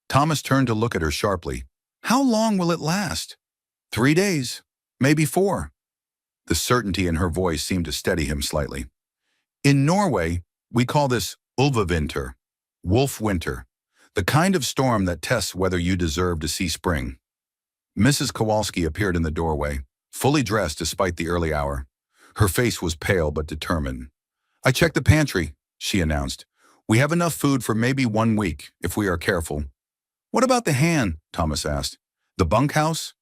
Thomas turned to look at her sharply. "How long will it last?" "3 days, maybe 4. The certainty in her voice seemed to steady him slightly. "In Norway, we call this ulvevinter, wolf winter, the kind of storm that tests whether you deserve to see spring." Mrs. Kowalski appeared in the doorway, fully dressed despite the early hour. Her face was pale but determined. "I checked the pantry," she announced. "We have enough food for maybe 1 week, if we are careful." "What about the Han?" Thomas asked. "The bunkhouse?"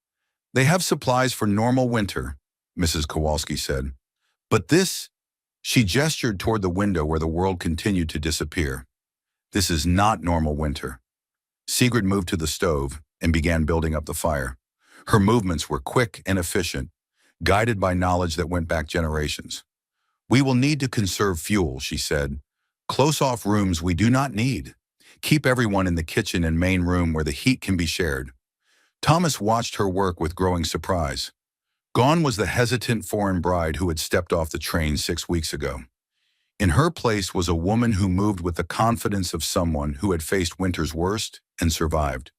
"They have supplies for normal winter," Mrs. Kowalski said. "But this," she gestured toward the window where the world continued to disappear. "This is not normal winter." Sigrid moved to the stove, and began building up the fire. Her movements were quick and efficient, guided by knowledge that went back generations. "We will need to conserve fuel," she said. "Close-off rooms we do not need. Keep everyone in the kitchen and main room where the heat can be shared." Thomas watched her work with growing surprise. Gone was the hesitant foreign bride who had stepped off the train 6 weeks ago. In her place was a woman who moved with the confidence of someone who had faced winter's worst and survived.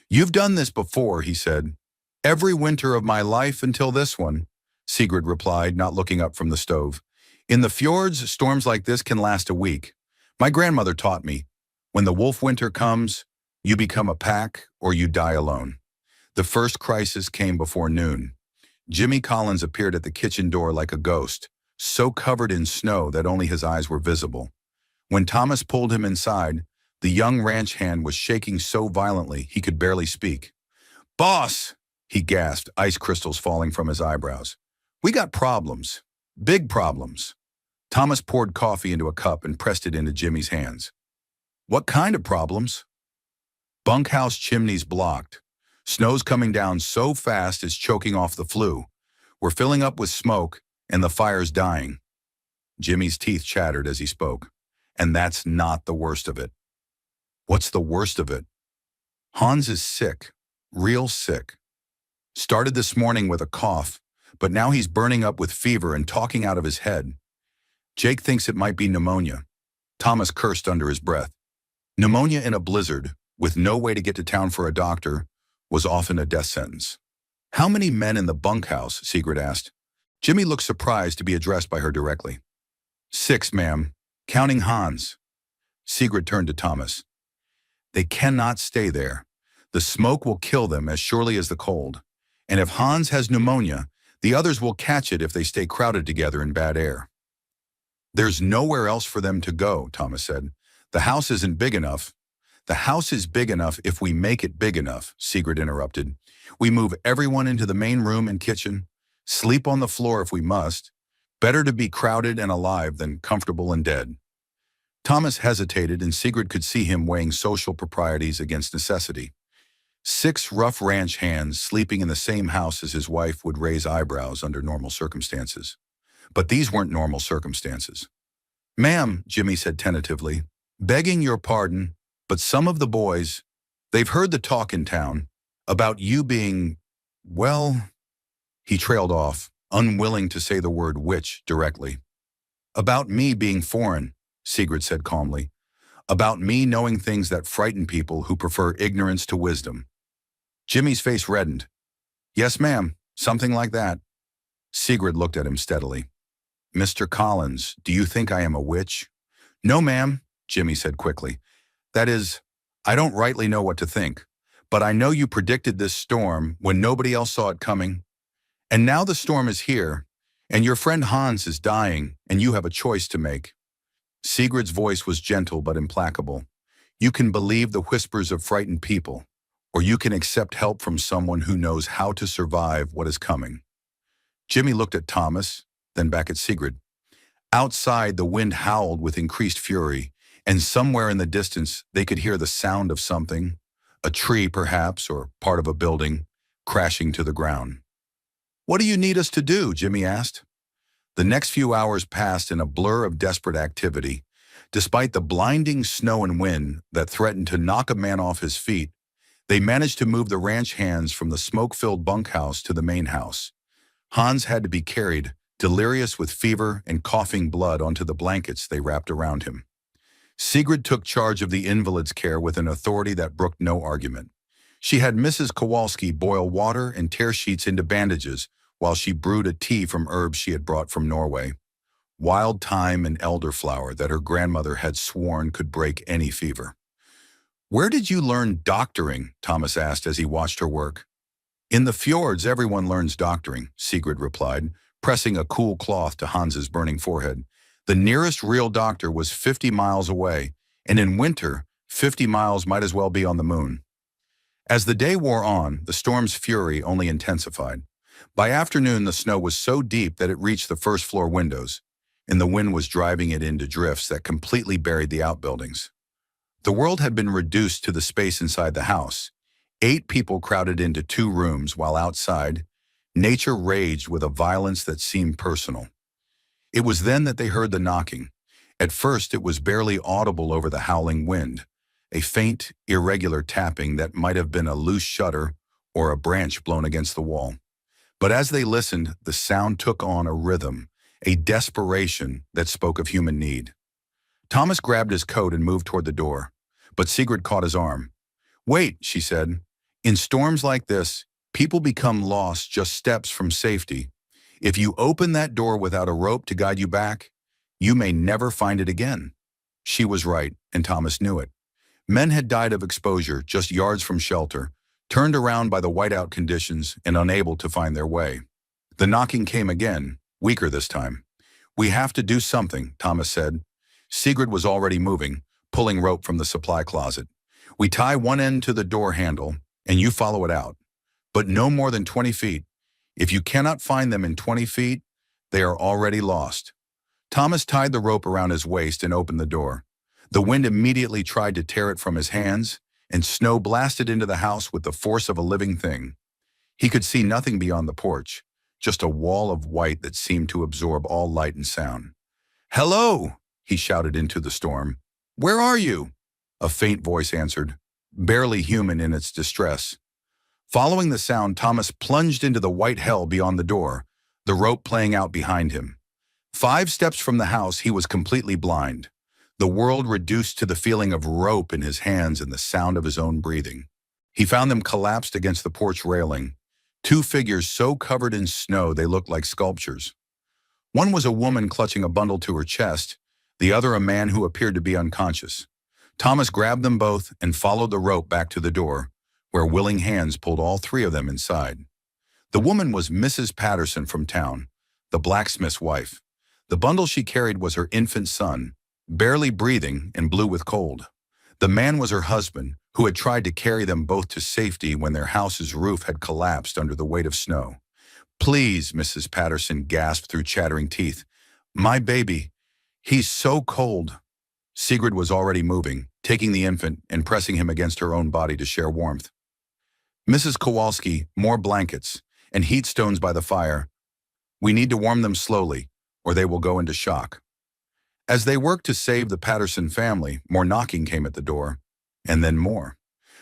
"You've done this before," he said. "Every winter of my life until this one," Sigrid replied, not looking up from the stove. "In the fjords, storms like this can last a week. My grandmother taught me, when the wolf winter comes, you become a pack or you die alone." The first crisis came before noon. Jimmy Collins appeared at the kitchen door like a ghost, so covered in snow that only his eyes were visible. When Thomas pulled him inside, the young ranch hand was shaking so violently he could barely speak. "Boss!" he gasped, ice crystals falling from his eyebrows. "We got problems. Big problems." Thomas poured coffee into a cup and pressed it into Jimmy's hands. "What kind of problems?" "Bunkhouse chimneys blocked. Snow's coming down so fast it's choking off the flue. We're filling up with smoke, and the fire's dying." Jimmy's teeth chattered as he spoke. "And that's not the worst of it." "What's the worst of it?" "Hans is sick, real sick. Started this morning with a cough, but now he's burning up with fever and talking out of his head. Jake thinks it might be pneumonia." Thomas cursed under his breath. Pneumonia in a blizzard, with no way to get to town for a doctor, was often a death sentence. "How many men in the bunkhouse?" Sigrid asked. Jimmy looked surprised to be addressed by her directly. "6, ma'am, counting Hans." Sigrid turned to Thomas. "They cannot stay there. The smoke will kill them as surely as the cold. And if Hans has pneumonia, the others will catch it if they stay crowded together in bad air." "There's nowhere else for them to go," Thomas said. "The house isn't big enough." "The house is big enough if we make it big enough," Sigrid interrupted. "We move everyone into the main room and kitchen, sleep on the floor if we must. Better to be crowded and alive than comfortable and dead." Thomas hesitated, and Sigrid could see him weighing social proprieties against necessity. 6 rough ranch hands sleeping in the same house as his wife would raise eyebrows under normal circumstances. But these weren't normal circumstances. "Ma'am," Jimmy said tentatively, "begging your pardon, but some of the boys, they've heard the talk in town about you being, well," he trailed off, unwilling to say the word which directly. "About me being foreign," Sigrid said calmly. "About me knowing things that frighten people who prefer ignorance to wisdom." Jimmy's face reddened. "Yes, ma'am, something like that." Sigrid looked at him steadily. "Mr. Collins, do you think I am a witch?" "No, ma'am," Jimmy said quickly. "That is, I don't rightly know what to think, but I know you predicted this storm when nobody else saw it coming. And now the storm is here, and your friend Hans is dying, and you have a choice to make." Sigrid's voice was gentle but implacable. "You can believe the whispers of frightened people, or you can accept help from someone who knows how to survive what is coming." Jimmy looked at Thomas, then back at Sigrid. Outside, the wind howled with increased fury, and somewhere in the distance they could hear the sound of something, a tree perhaps, or part of a building, crashing to the ground. "What do you need us to do?" Jimmy asked. The next few hours passed in a blur of desperate activity. Despite the blinding snow and wind that threatened to knock a man off his feet, they managed to move the ranch hands from the smoke-filled bunkhouse to the main house. Hans had to be carried, delirious with fever and coughing blood, onto the blankets they wrapped around him. Sigrid took charge of the invalid's care with an authority that brooked no argument. She had Mrs. Kowalski boil water and tear sheets into bandages while she brewed a tea from herbs she had brought from Norway. Wild thyme and elderflower that her grandmother had sworn could break any fever. "Where did you learn doctoring?" Thomas asked as he watched her work. "In the fjords, everyone learns doctoring," Sigrid replied, pressing a cool cloth to Hans's burning forehead. "The nearest real doctor was 50 miles away, and in winter, 50 miles might as well be on the moon." As the day wore on, the storm's fury only intensified. By afternoon, the snow was so deep that it reached the first-floor windows, and the wind was driving it into drifts that completely buried the outbuildings. The world had been reduced to the space inside the house. 8 people crowded into 2 rooms while outside, nature raged with a violence that seemed personal. It was then that they heard the knocking. At first, it was barely audible over the howling wind, a faint, irregular tapping that might have been a loose shutter or a branch blown against the wall. But as they listened, the sound took on a rhythm, a desperation that spoke of human need. Thomas grabbed his coat and moved toward the door, but Sigrid caught his arm. "Wait," she said. "In storms like this, people become lost just steps from safety. If you open that door without a rope to guide you back, you may never find it again." She was right, and Thomas knew it. Men had died of exposure just yards from shelter, turned around by the whiteout conditions and unable to find their way. The knocking came again, weaker this time. "We have to do something," Thomas said. Sigrid was already moving, pulling rope from the supply closet. "We tie one end to the door handle, and you follow it out. But no more than 20 feet. If you cannot find them in 20 feet, they are already lost." Thomas tied the rope around his waist and opened the door. The wind immediately tried to tear it from his hands, and snow blasted into the house with the force of a living thing. He could see nothing beyond the porch, just a wall of white that seemed to absorb all light and sound. "Hello!" he shouted into the storm. "Where are you?" A faint voice answered, barely human in its distress. Following the sound, Thomas plunged into the white hell beyond the door, the rope playing out behind him. 5 steps from the house, he was completely blind, the world reduced to the feeling of rope in his hands and the sound of his own breathing. He found them collapsed against the porch railing, 2 figures so covered in snow they looked like sculptures. One was a woman clutching a bundle to her chest, the other a man who appeared to be unconscious. Thomas grabbed them both and followed the rope back to the door, where willing hands pulled all 3 of them inside. The woman was Mrs. Patterson from town, the blacksmith's wife. The bundle she carried was her infant son, barely breathing and blue with cold. The man was her husband, who had tried to carry them both to safety when their house's roof had collapsed under the weight of snow. "Please," Mrs. Patterson gasped through chattering teeth. "My baby, he's so cold." Sigrid was already moving, taking the infant and pressing him against her own body to share warmth. "Mrs. Kowalski, more blankets, and heat stones by the fire. We need to warm them slowly, or they will go into shock." As they worked to save the Patterson family, more knocking came at the door, and then more.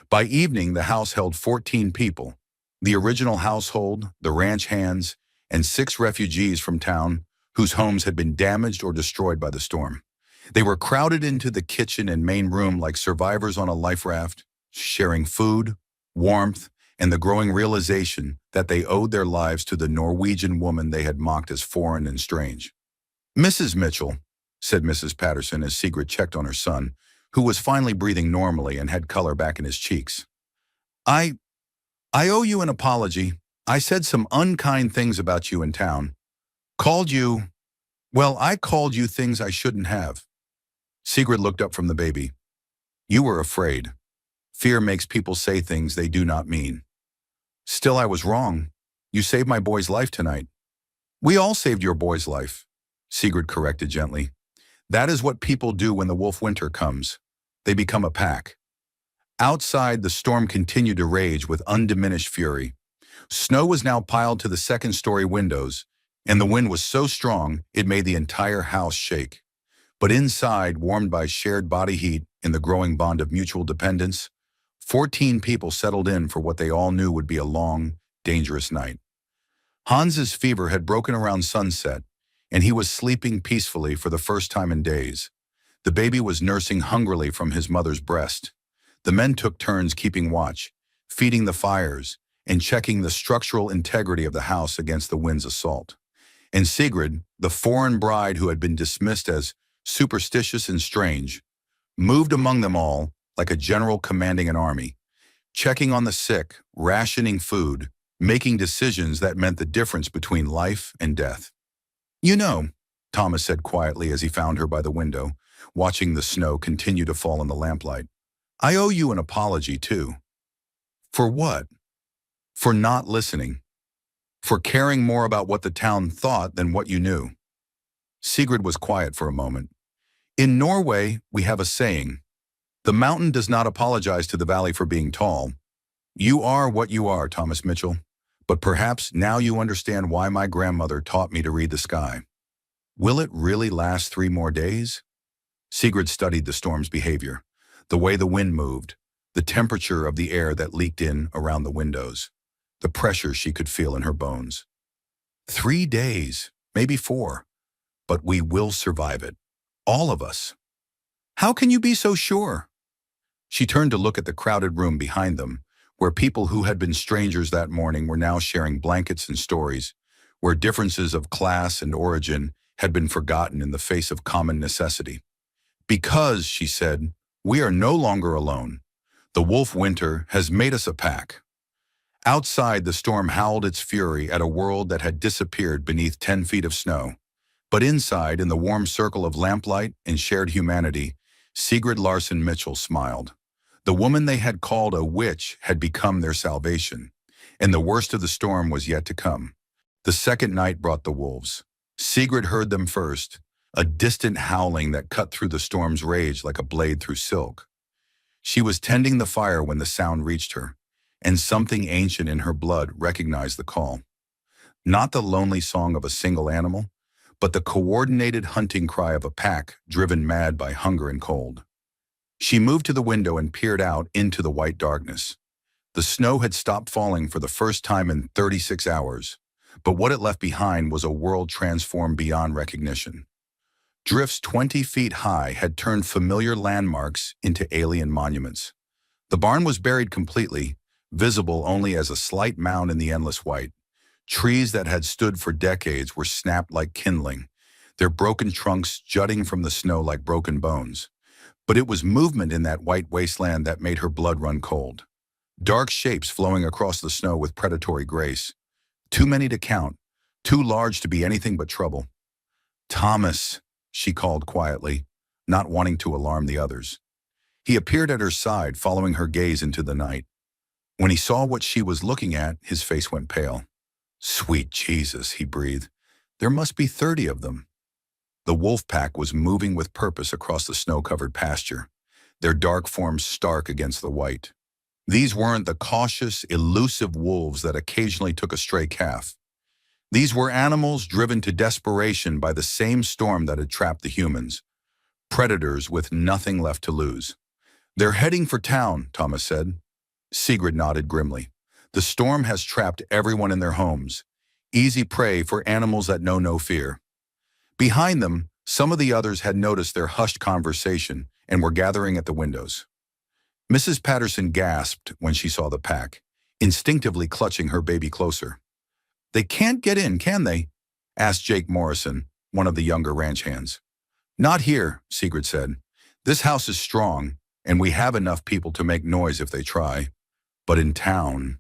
By evening, the house held 14 people, the original household, the ranch hands, and 6 refugees from town whose homes had been damaged or destroyed by the storm. They were crowded into the kitchen and main room like survivors on a life raft, sharing food, warmth, and the growing realization that they owed their lives to the Norwegian woman they had mocked as foreign and strange. "Mrs. Mitchell," said Mrs. Patterson as Sigrid checked on her son, who was finally breathing normally and had color back in his cheeks. I owe you an apology. I said some unkind things about you in town. I called you things I shouldn't have." Sigrid looked up from the baby. "You were afraid. Fear makes people say things they do not mean." "Still, I was wrong. You saved my boy's life tonight." "We all saved your boy's life," Sigrid corrected gently. "That is what people do when the wolf winter comes. They become a pack." Outside, the storm continued to rage with undiminished fury. Snow was now piled to the second-story windows, and the wind was so strong it made the entire house shake. But inside, warmed by shared body heat and the growing bond of mutual dependence, 14 people settled in for what they all knew would be a long, dangerous night. Hans's fever had broken around sunset, and he was sleeping peacefully for the first time in days. The baby was nursing hungrily from his mother's breast. The men took turns keeping watch, feeding the fires, and checking the structural integrity of the house against the wind's assault. And Sigrid, the foreign bride who had been dismissed as superstitious and strange, moved among them all like a general commanding an army, checking on the sick, rationing food, making decisions that meant the difference between life and death. "You know," Thomas said quietly as he found her by the window, watching the snow continue to fall in the lamplight, "I owe you an apology, too." "For what?" "For not listening. For caring more about what the town thought than what you knew." Sigrid was quiet for a moment. "In Norway, we have a saying, 'The mountain does not apologize to the valley for being tall.' You are what you are, Thomas Mitchell. But perhaps now you understand why my grandmother taught me to read the sky. Will it really last 3 more days? Sigrid studied the storm's behavior, the way the wind moved, the temperature of the air that leaked in around the windows, the pressure she could feel in her bones. 3 days, maybe 4, but we will survive it. All of us. How can you be so sure? She turned to look at the crowded room behind them, where people who had been strangers that morning were now sharing blankets and stories, where differences of class and origin had been forgotten in the face of common necessity. Because, she said, we are no longer alone. The wolf winter has made us a pack. Outside, the storm howled its fury at a world that had disappeared beneath 10 feet of snow. But inside, in the warm circle of lamplight and shared humanity, Sigrid Larsen Mitchell smiled. The woman they had called a witch had become their salvation, and the worst of the storm was yet to come. The second night brought the wolves. Sigrid heard them first, a distant howling that cut through the storm's rage like a blade through silk. She was tending the fire when the sound reached her, and something ancient in her blood recognized the call. Not the lonely song of a single animal, but the coordinated hunting cry of a pack driven mad by hunger and cold. She moved to the window and peered out into the white darkness. The snow had stopped falling for the first time in 36 hours, but what it left behind was a world transformed beyond recognition. Drifts 20 feet high had turned familiar landmarks into alien monuments. The barn was buried completely, visible only as a slight mound in the endless white. Trees that had stood for decades were snapped like kindling, their broken trunks jutting from the snow like broken bones. But it was movement in that white wasteland that made her blood run cold. Dark shapes flowing across the snow with predatory grace. Too many to count, too large to be anything but trouble. Thomas, she called quietly, not wanting to alarm the others. He appeared at her side, following her gaze into the night. When he saw what she was looking at, his face went pale. Sweet Jesus, he breathed. There must be 30 of them. The wolf pack was moving with purpose across the snow-covered pasture, their dark forms stark against the white. These weren't the cautious, elusive wolves that occasionally took a stray calf. These were animals driven to desperation by the same storm that had trapped the humans, predators with nothing left to lose. They're heading for town, Thomas said. Sigrid nodded grimly. The storm has trapped everyone in their homes, easy prey for animals that know no fear. Behind them, some of the others had noticed their hushed conversation and were gathering at the windows. Mrs. Patterson gasped when she saw the pack, instinctively clutching her baby closer. They can't get in, can they? Asked Jake Morrison, one of the younger ranch hands. Not here, Sigrid said. This house is strong, and we have enough people to make noise if they try. But in town...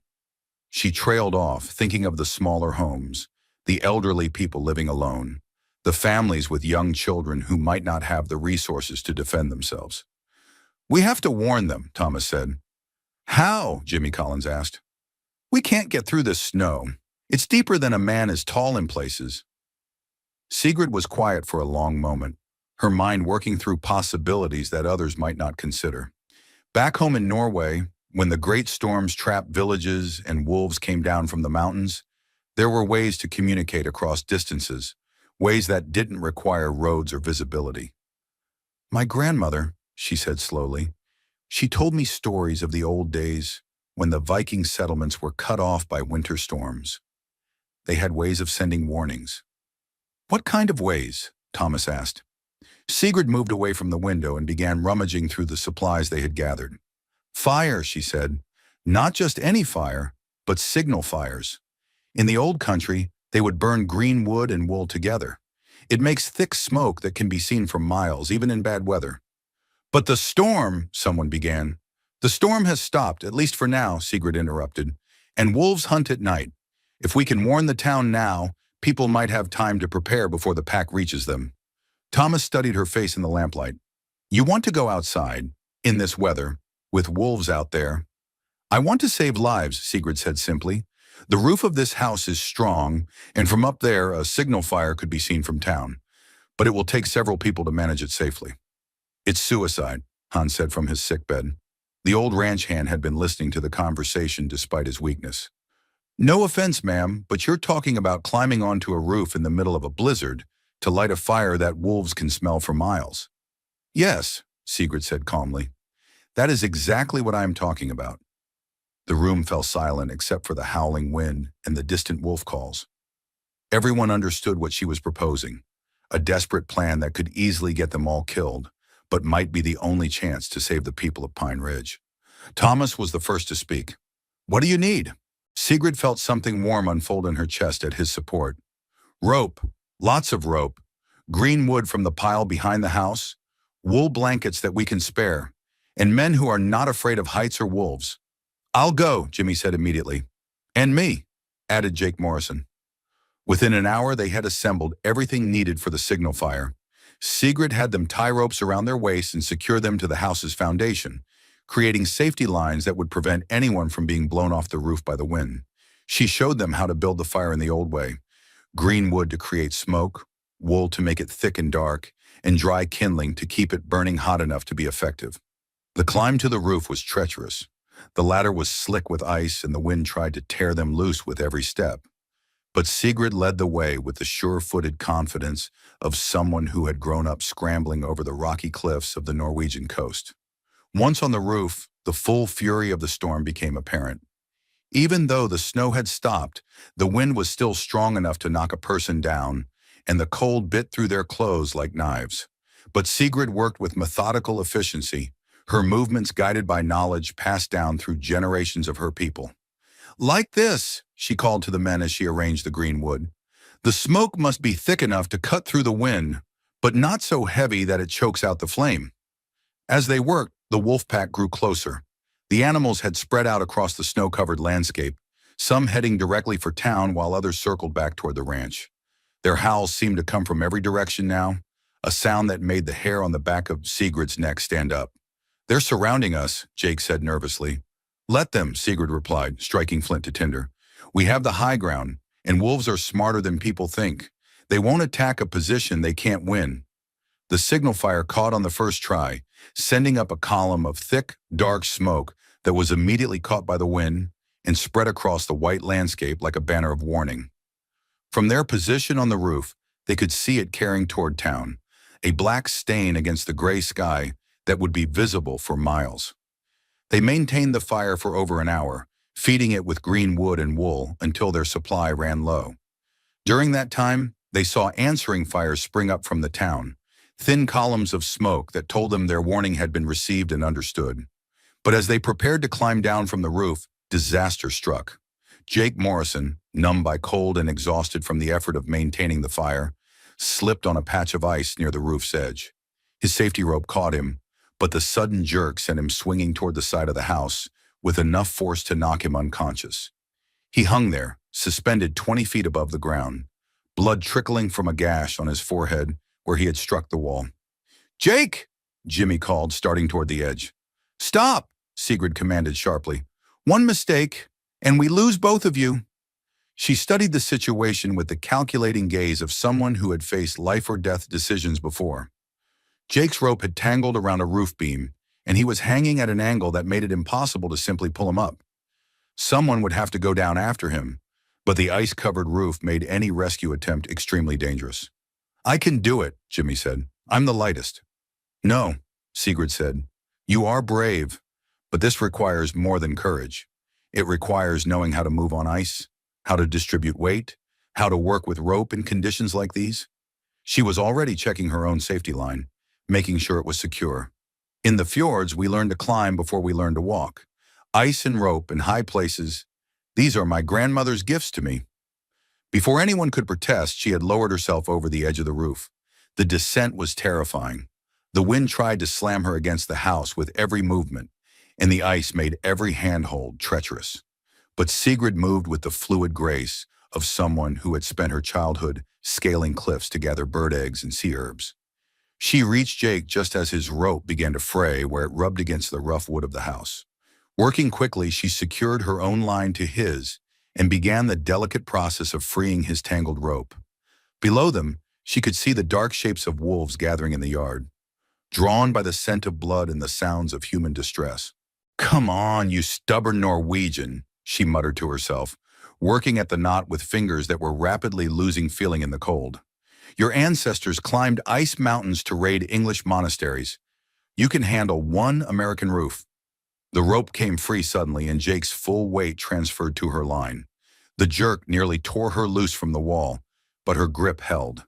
She trailed off, thinking of the smaller homes, the elderly people living alone, the families with young children who might not have the resources to defend themselves. We have to warn them, Thomas said. How? Jimmy Collins asked. We can't get through this snow. It's deeper than a man is tall in places. Sigrid was quiet for a long moment, her mind working through possibilities that others might not consider. Back home in Norway, when the great storms trapped villages and wolves came down from the mountains, there were ways to communicate across distances, ways that didn't require roads or visibility. My grandmother, she said slowly, she told me stories of the old days when the Viking settlements were cut off by winter storms. They had ways of sending warnings. What kind of ways? Thomas asked. Sigrid moved away from the window and began rummaging through the supplies they had gathered. Fire, she said. Not just any fire, but signal fires. In the old country, they would burn green wood and wool together. It makes thick smoke that can be seen for miles, even in bad weather. But the storm, someone began. The storm has stopped, at least for now, Sigrid interrupted. And wolves hunt at night. If we can warn the town now, people might have time to prepare before the pack reaches them. Thomas studied her face in the lamplight. You want to go outside, in this weather, with wolves out there? I want to save lives, Sigrid said simply. The roof of this house is strong, and from up there a signal fire could be seen from town. But it will take several people to manage it safely. It's suicide, Hans said from his sickbed. The old ranch hand had been listening to the conversation despite his weakness. "No offense, ma'am, but you're talking about climbing onto a roof in the middle of a blizzard to light a fire that wolves can smell for miles." "Yes," Sigrid said calmly. "That is exactly what I am talking about." The room fell silent except for the howling wind and the distant wolf calls. Everyone understood what she was proposing, a desperate plan that could easily get them all killed, but might be the only chance to save the people of Pine Ridge. Thomas was the first to speak. "What do you need?" Sigrid felt something warm unfold in her chest at his support. "Rope, lots of rope, green wood from the pile behind the house, wool blankets that we can spare, and men who are not afraid of heights or wolves." "I'll go," Jimmy said immediately. "And me," added Jake Morrison. Within an hour, they had assembled everything needed for the signal fire. Sigrid had them tie ropes around their waists and secure them to the house's foundation, creating safety lines that would prevent anyone from being blown off the roof by the wind. She showed them how to build the fire in the old way: green wood to create smoke, wool to make it thick and dark, and dry kindling to keep it burning hot enough to be effective. The climb to the roof was treacherous. The ladder was slick with ice, and the wind tried to tear them loose with every step. But Sigrid led the way with the sure-footed confidence of someone who had grown up scrambling over the rocky cliffs of the Norwegian coast. Once on the roof, the full fury of the storm became apparent. Even though the snow had stopped, the wind was still strong enough to knock a person down, and the cold bit through their clothes like knives. But Sigrid worked with methodical efficiency, her movements guided by knowledge passed down through generations of her people. "Like this," she called to the men as she arranged the green wood. "The smoke must be thick enough to cut through the wind, but not so heavy that it chokes out the flame." As they worked, the wolf pack grew closer. The animals had spread out across the snow-covered landscape, some heading directly for town while others circled back toward the ranch. Their howls seemed to come from every direction now, a sound that made the hair on the back of Sigrid's neck stand up. "They're surrounding us," Jake said nervously. "Let them," Sigrid replied, striking flint to tinder. "We have the high ground, and wolves are smarter than people think. They won't attack a position they can't win." The signal fire caught on the first try, sending up a column of thick, dark smoke that was immediately caught by the wind and spread across the white landscape like a banner of warning. From their position on the roof, they could see it carrying toward town, a black stain against the gray sky that would be visible for miles. They maintained the fire for over an hour, feeding it with green wood and wool until their supply ran low. During that time, they saw answering fires spring up from the town, thin columns of smoke that told them their warning had been received and understood. But as they prepared to climb down from the roof, disaster struck. Jake Morrison, numb by cold and exhausted from the effort of maintaining the fire, slipped on a patch of ice near the roof's edge. His safety rope caught him, but the sudden jerk sent him swinging toward the side of the house with enough force to knock him unconscious. He hung there, suspended 20 feet above the ground, blood trickling from a gash on his forehead where he had struck the wall. "Jake!" Jimmy called, starting toward the edge. "Stop!" Sigrid commanded sharply. "One mistake, and we lose both of you." She studied the situation with the calculating gaze of someone who had faced life-or-death decisions before. Jake's rope had tangled around a roof beam, and he was hanging at an angle that made it impossible to simply pull him up. Someone would have to go down after him, but the ice-covered roof made any rescue attempt extremely dangerous. "I can do it," Jimmy said. "I'm the lightest." "No," Sigrid said. "You are brave, but this requires more than courage. It requires knowing how to move on ice, how to distribute weight, how to work with rope in conditions like these." She was already checking her own safety line, making sure it was secure. "In the fjords, we learn to climb before we learn to walk. Ice and rope in high places, these are my grandmother's gifts to me." Before anyone could protest, she had lowered herself over the edge of the roof. The descent was terrifying. The wind tried to slam her against the house with every movement, and the ice made every handhold treacherous. But Sigrid moved with the fluid grace of someone who had spent her childhood scaling cliffs to gather bird eggs and sea herbs. She reached Jake just as his rope began to fray where it rubbed against the rough wood of the house. Working quickly, she secured her own line to his and began the delicate process of freeing his tangled rope. Below them, she could see the dark shapes of wolves gathering in the yard, drawn by the scent of blood and the sounds of human distress. Come on, you stubborn Norwegian, she muttered to herself, working at the knot with fingers that were rapidly losing feeling in the cold. Your ancestors climbed ice mountains to raid English monasteries. You can handle one American roof. The rope came free suddenly and Jake's full weight transferred to her line. The jerk nearly tore her loose from the wall, but her grip held.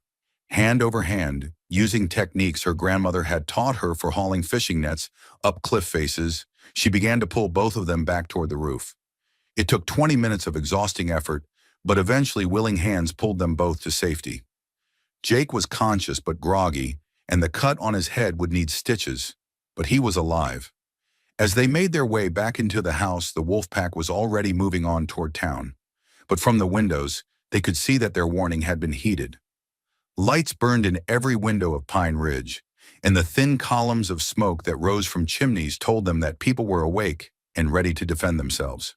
Hand over hand, using techniques her grandmother had taught her for hauling fishing nets up cliff faces, she began to pull both of them back toward the roof. It took 20 minutes of exhausting effort, but eventually willing hands pulled them both to safety. Jake was conscious but groggy, and the cut on his head would need stitches, but he was alive. As they made their way back into the house, the wolf pack was already moving on toward town. But from the windows, they could see that their warning had been heeded. Lights burned in every window of Pine Ridge, and the thin columns of smoke that rose from chimneys told them that people were awake and ready to defend themselves.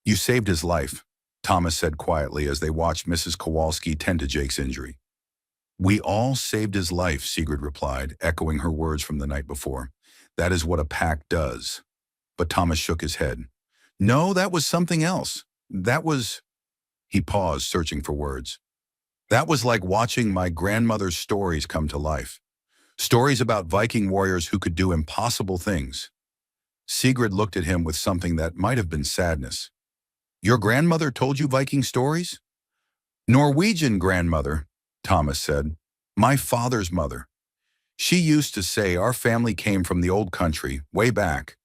You saved his life, Thomas said quietly as they watched Mrs. Kowalski tend to Jake's injury. We all saved his life, Sigrid replied, echoing her words from the night before. That is what a pack does. But Thomas shook his head. No, that was something else. That was... He paused, searching for words. That was like watching my grandmother's stories come to life. Stories about Viking warriors who could do impossible things. Sigrid looked at him with something that might have been sadness. Your grandmother told you Viking stories? Norwegian grandmother, Thomas said. My father's mother. She used to say our family came from the old country, way back.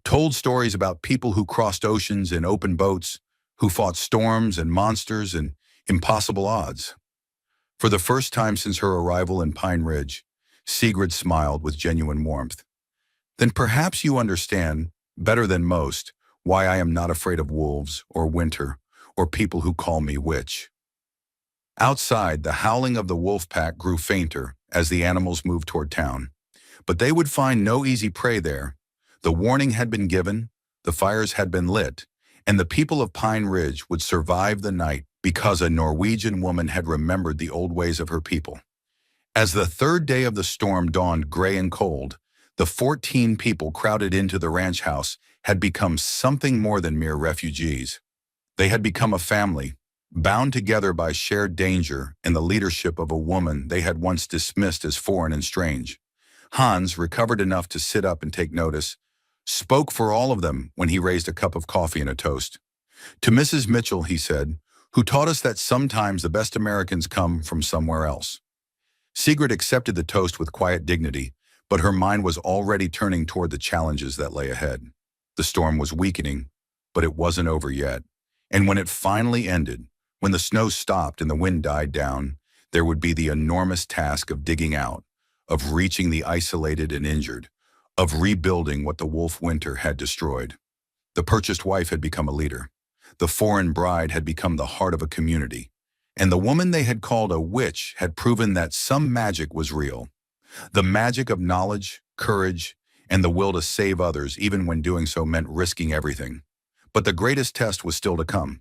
Told stories about people who crossed oceans in open boats, who fought storms and monsters and impossible odds. For the first time since her arrival in Pine Ridge, Sigrid smiled with genuine warmth. Then perhaps you understand, better than most, why I am not afraid of wolves or winter or people who call me witch. Outside, the howling of the wolf pack grew fainter as the animals moved toward town. But they would find no easy prey there. The warning had been given, the fires had been lit, and the people of Pine Ridge would survive the night because a Norwegian woman had remembered the old ways of her people. As the third day of the storm dawned gray and cold, the 14 people crowded into the ranch house had become something more than mere refugees. They had become a family, bound together by shared danger and the leadership of a woman they had once dismissed as foreign and strange. Hans, recovered enough to sit up and take notice, spoke for all of them when he raised a cup of coffee and a toast. To Mrs. Mitchell, he said, who taught us that sometimes the best Americans come from somewhere else. Sigrid accepted the toast with quiet dignity, but her mind was already turning toward the challenges that lay ahead. The storm was weakening, but it wasn't over yet. And when it finally ended, when the snow stopped and the wind died down, there would be the enormous task of digging out, of reaching the isolated and injured, of rebuilding what the wolf winter had destroyed. The purchased wife had become a leader. The foreign bride had become the heart of a community. And the woman they had called a witch had proven that some magic was real. The magic of knowledge, courage, and the will to save others even when doing so meant risking everything. But the greatest test was still to come.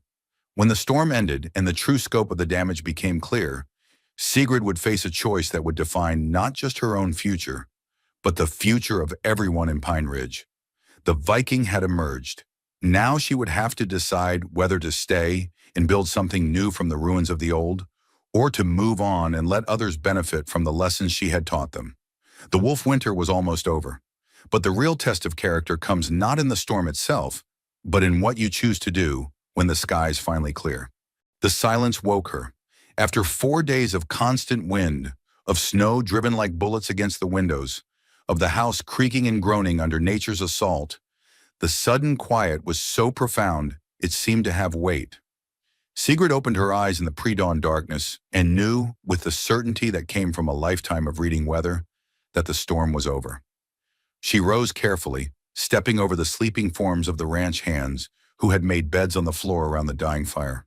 When the storm ended and the true scope of the damage became clear, Sigrid would face a choice that would define not just her own future, but the future of everyone in Pine Ridge. The Viking had emerged. Now she would have to decide whether to stay and build something new from the ruins of the old, or to move on and let others benefit from the lessons she had taught them. The wolf winter was almost over, but the real test of character comes not in the storm itself, but in what you choose to do when the skies finally clear. The silence woke her. After 4 days of constant wind, of snow driven like bullets against the windows, of the house creaking and groaning under nature's assault, the sudden quiet was so profound it seemed to have weight. Sigrid opened her eyes in the pre-dawn darkness and knew, with the certainty that came from a lifetime of reading weather, that the storm was over. She rose carefully, stepping over the sleeping forms of the ranch hands who had made beds on the floor around the dying fire.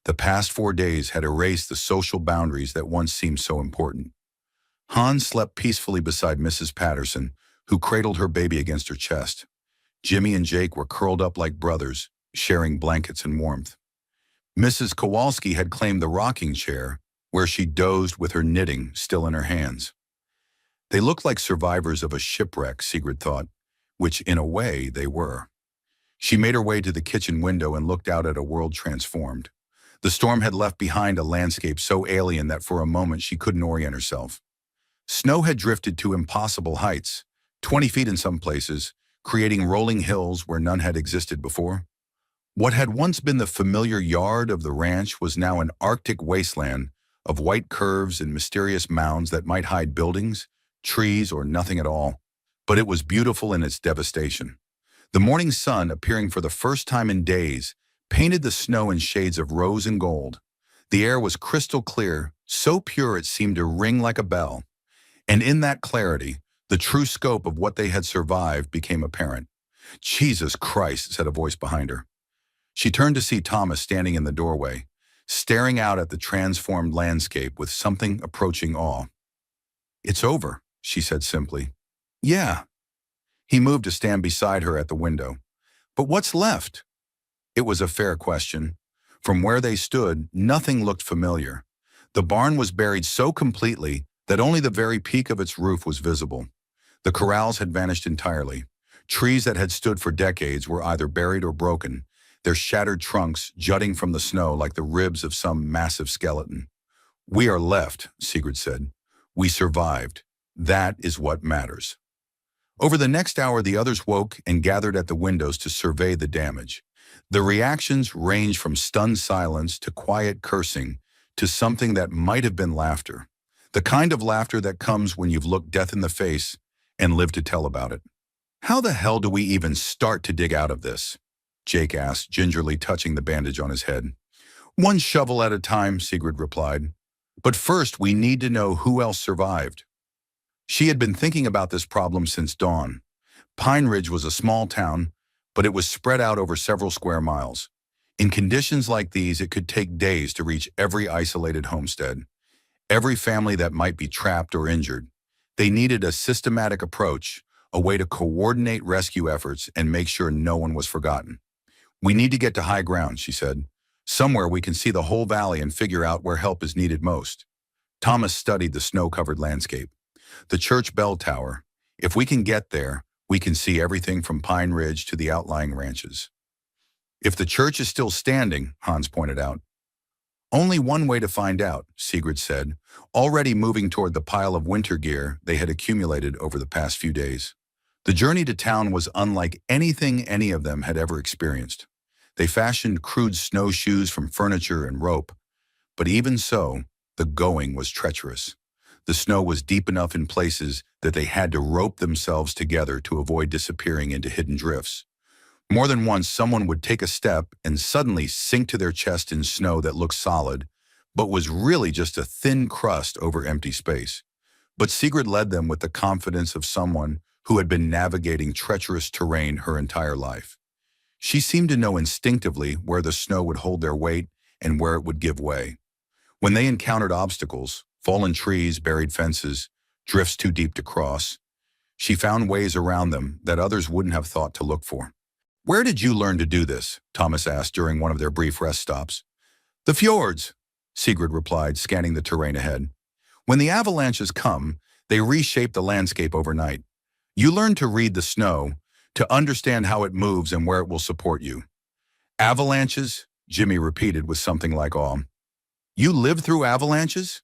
The past 4 days had erased the social boundaries that once seemed so important. Hans slept peacefully beside Mrs. Patterson, who cradled her baby against her chest. Jimmy and Jake were curled up like brothers, sharing blankets and warmth. Mrs. Kowalski had claimed the rocking chair, where she dozed with her knitting still in her hands. They looked like survivors of a shipwreck, Sigrid thought, which in a way they were. She made her way to the kitchen window and looked out at a world transformed. The storm had left behind a landscape so alien that for a moment she couldn't orient herself. Snow had drifted to impossible heights, 20 feet in some places, creating rolling hills where none had existed before. What had once been the familiar yard of the ranch was now an Arctic wasteland of white curves and mysterious mounds that might hide buildings, trees, or nothing at all. But it was beautiful in its devastation. The morning sun, appearing for the first time in days, painted the snow in shades of rose and gold. The air was crystal clear, so pure it seemed to ring like a bell. And in that clarity, the true scope of what they had survived became apparent. "Jesus Christ," said a voice behind her. She turned to see Thomas standing in the doorway, staring out at the transformed landscape with something approaching awe. "It's over," she said simply. "Yeah." He moved to stand beside her at the window. "But what's left?" It was a fair question. From where they stood, nothing looked familiar. The barn was buried so completely that only the very peak of its roof was visible. The corrals had vanished entirely. Trees that had stood for decades were either buried or broken, their shattered trunks jutting from the snow like the ribs of some massive skeleton. "We are left," Sigrid said. "We survived. That is what matters." Over the next hour, the others woke and gathered at the windows to survey the damage. The reactions ranged from stunned silence to quiet cursing to something that might have been laughter. The kind of laughter that comes when you've looked death in the face and lived to tell about it. "How the hell do we even start to dig out of this?" Jake asked, gingerly touching the bandage on his head. "One shovel at a time," Sigrid replied. "But first we need to know who else survived." She had been thinking about this problem since dawn. Pine Ridge was a small town, but it was spread out over several square miles. In conditions like these, it could take days to reach every isolated homestead, every family that might be trapped or injured. They needed a systematic approach, a way to coordinate rescue efforts and make sure no one was forgotten. "We need to get to high ground," she said. "Somewhere we can see the whole valley and figure out where help is needed most." Thomas studied the snow-covered landscape. "The church bell tower. If we can get there, we can see everything from Pine Ridge to the outlying ranches." "If the church is still standing," Hans pointed out. "Only one way to find out," Sigrid said, already moving toward the pile of winter gear they had accumulated over the past few days. The journey to town was unlike anything any of them had ever experienced. They fashioned crude snowshoes from furniture and rope, but even so, the going was treacherous. The snow was deep enough in places that they had to rope themselves together to avoid disappearing into hidden drifts. More than once, someone would take a step and suddenly sink to their chest in snow that looked solid, but was really just a thin crust over empty space. But Sigrid led them with the confidence of someone who had been navigating treacherous terrain her entire life. She seemed to know instinctively where the snow would hold their weight and where it would give way. When they encountered obstacles, fallen trees, buried fences, drifts too deep to cross, she found ways around them that others wouldn't have thought to look for. "Where did you learn to do this?" Thomas asked during one of their brief rest stops. "The fjords," Sigrid replied, scanning the terrain ahead. "When the avalanches come, they reshape the landscape overnight. You learn to read the snow, to understand how it moves and where it will support you." "Avalanches?" Jimmy repeated with something like awe. "You lived through avalanches?"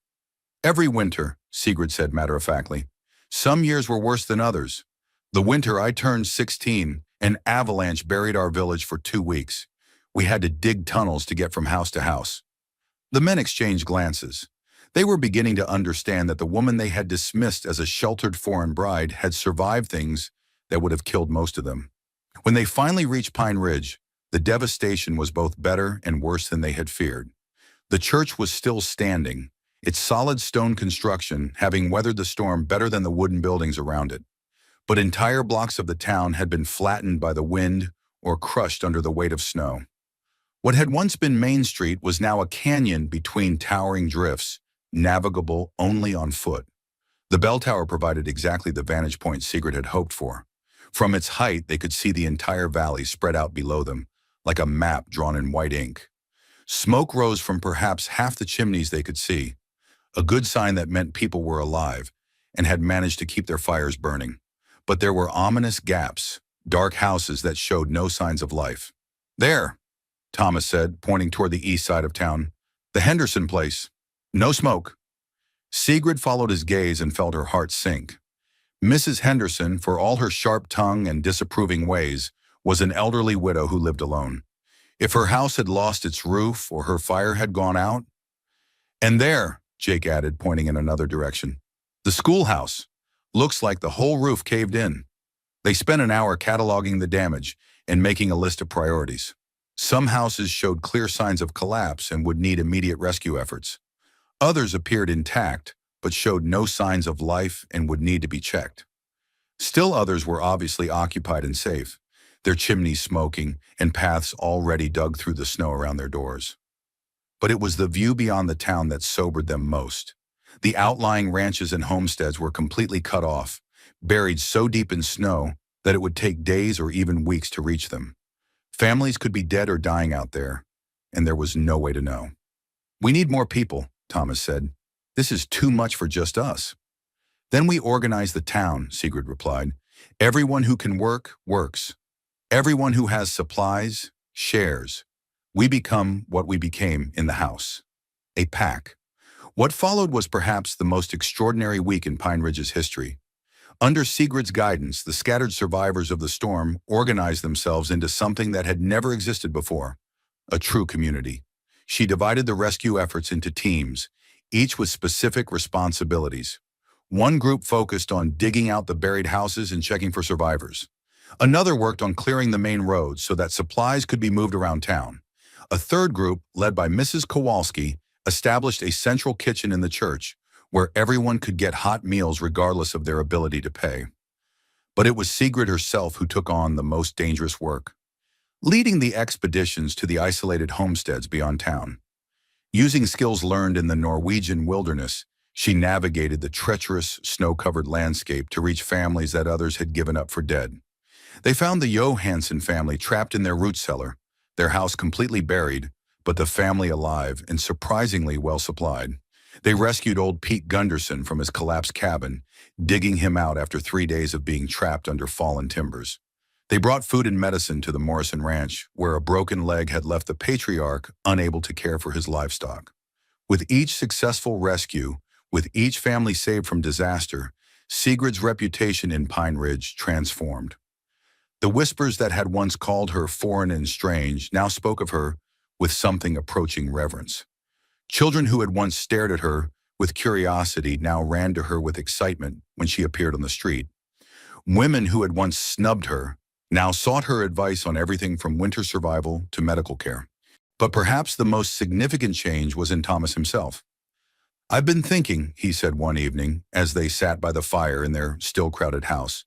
"Every winter," Sigrid said matter-of-factly. "Some years were worse than others. The winter I turned 16, an avalanche buried our village for 2 weeks. We had to dig tunnels to get from house to house." The men exchanged glances. They were beginning to understand that the woman they had dismissed as a sheltered foreign bride had survived things that would have killed most of them. When they finally reached Pine Ridge, the devastation was both better and worse than they had feared. The church was still standing, its solid stone construction having weathered the storm better than the wooden buildings around it. But entire blocks of the town had been flattened by the wind or crushed under the weight of snow. What had once been Main Street was now a canyon between towering drifts, navigable only on foot. The bell tower provided exactly the vantage point Sigrid had hoped for. From its height, they could see the entire valley spread out below them, like a map drawn in white ink. Smoke rose from perhaps half the chimneys they could see, a good sign that meant people were alive and had managed to keep their fires burning. But there were ominous gaps, dark houses that showed no signs of life. "There," Thomas said, pointing toward the east side of town. "The Henderson place. No smoke." Sigrid followed his gaze and felt her heart sink. Mrs. Henderson, for all her sharp tongue and disapproving ways, was an elderly widow who lived alone. If her house had lost its roof or her fire had gone out. "And there," Jake added, pointing in another direction. "The schoolhouse. Looks like the whole roof caved in." They spent an hour cataloging the damage and making a list of priorities. Some houses showed clear signs of collapse and would need immediate rescue efforts. Others appeared intact, but showed no signs of life and would need to be checked. Still others were obviously occupied and safe, their chimneys smoking and paths already dug through the snow around their doors. But it was the view beyond the town that sobered them most. The outlying ranches and homesteads were completely cut off, buried so deep in snow that it would take days or even weeks to reach them. Families could be dead or dying out there, and there was no way to know. "We need more people," Thomas said. "This is too much for just us." "Then we organize the town," Sigrid replied. "Everyone who can work, works. Everyone who has supplies, shares. We become what we became in the house. A pack." What followed was perhaps the most extraordinary week in Pine Ridge's history. Under Sigrid's guidance, the scattered survivors of the storm organized themselves into something that had never existed before, a true community. She divided the rescue efforts into teams, each with specific responsibilities. One group focused on digging out the buried houses and checking for survivors. Another worked on clearing the main roads so that supplies could be moved around town. A third group, led by Mrs. Kowalski, established a central kitchen in the church, where everyone could get hot meals regardless of their ability to pay. But it was Sigrid herself who took on the most dangerous work, leading the expeditions to the isolated homesteads beyond town. Using skills learned in the Norwegian wilderness, she navigated the treacherous, snow-covered landscape to reach families that others had given up for dead. They found the Johansson family trapped in their root cellar, their house completely buried, but the family alive and surprisingly well supplied. They rescued old Pete Gunderson from his collapsed cabin, digging him out after 3 days of being trapped under fallen timbers. They brought food and medicine to the Morrison Ranch, where a broken leg had left the patriarch unable to care for his livestock. With each successful rescue, with each family saved from disaster, Sigrid's reputation in Pine Ridge transformed. The whispers that had once called her foreign and strange now spoke of her with something approaching reverence. Children who had once stared at her with curiosity now ran to her with excitement when she appeared on the street. Women who had once snubbed her now sought her advice on everything from winter survival to medical care. But perhaps the most significant change was in Thomas himself. "I've been thinking," he said one evening as they sat by the fire in their still crowded house.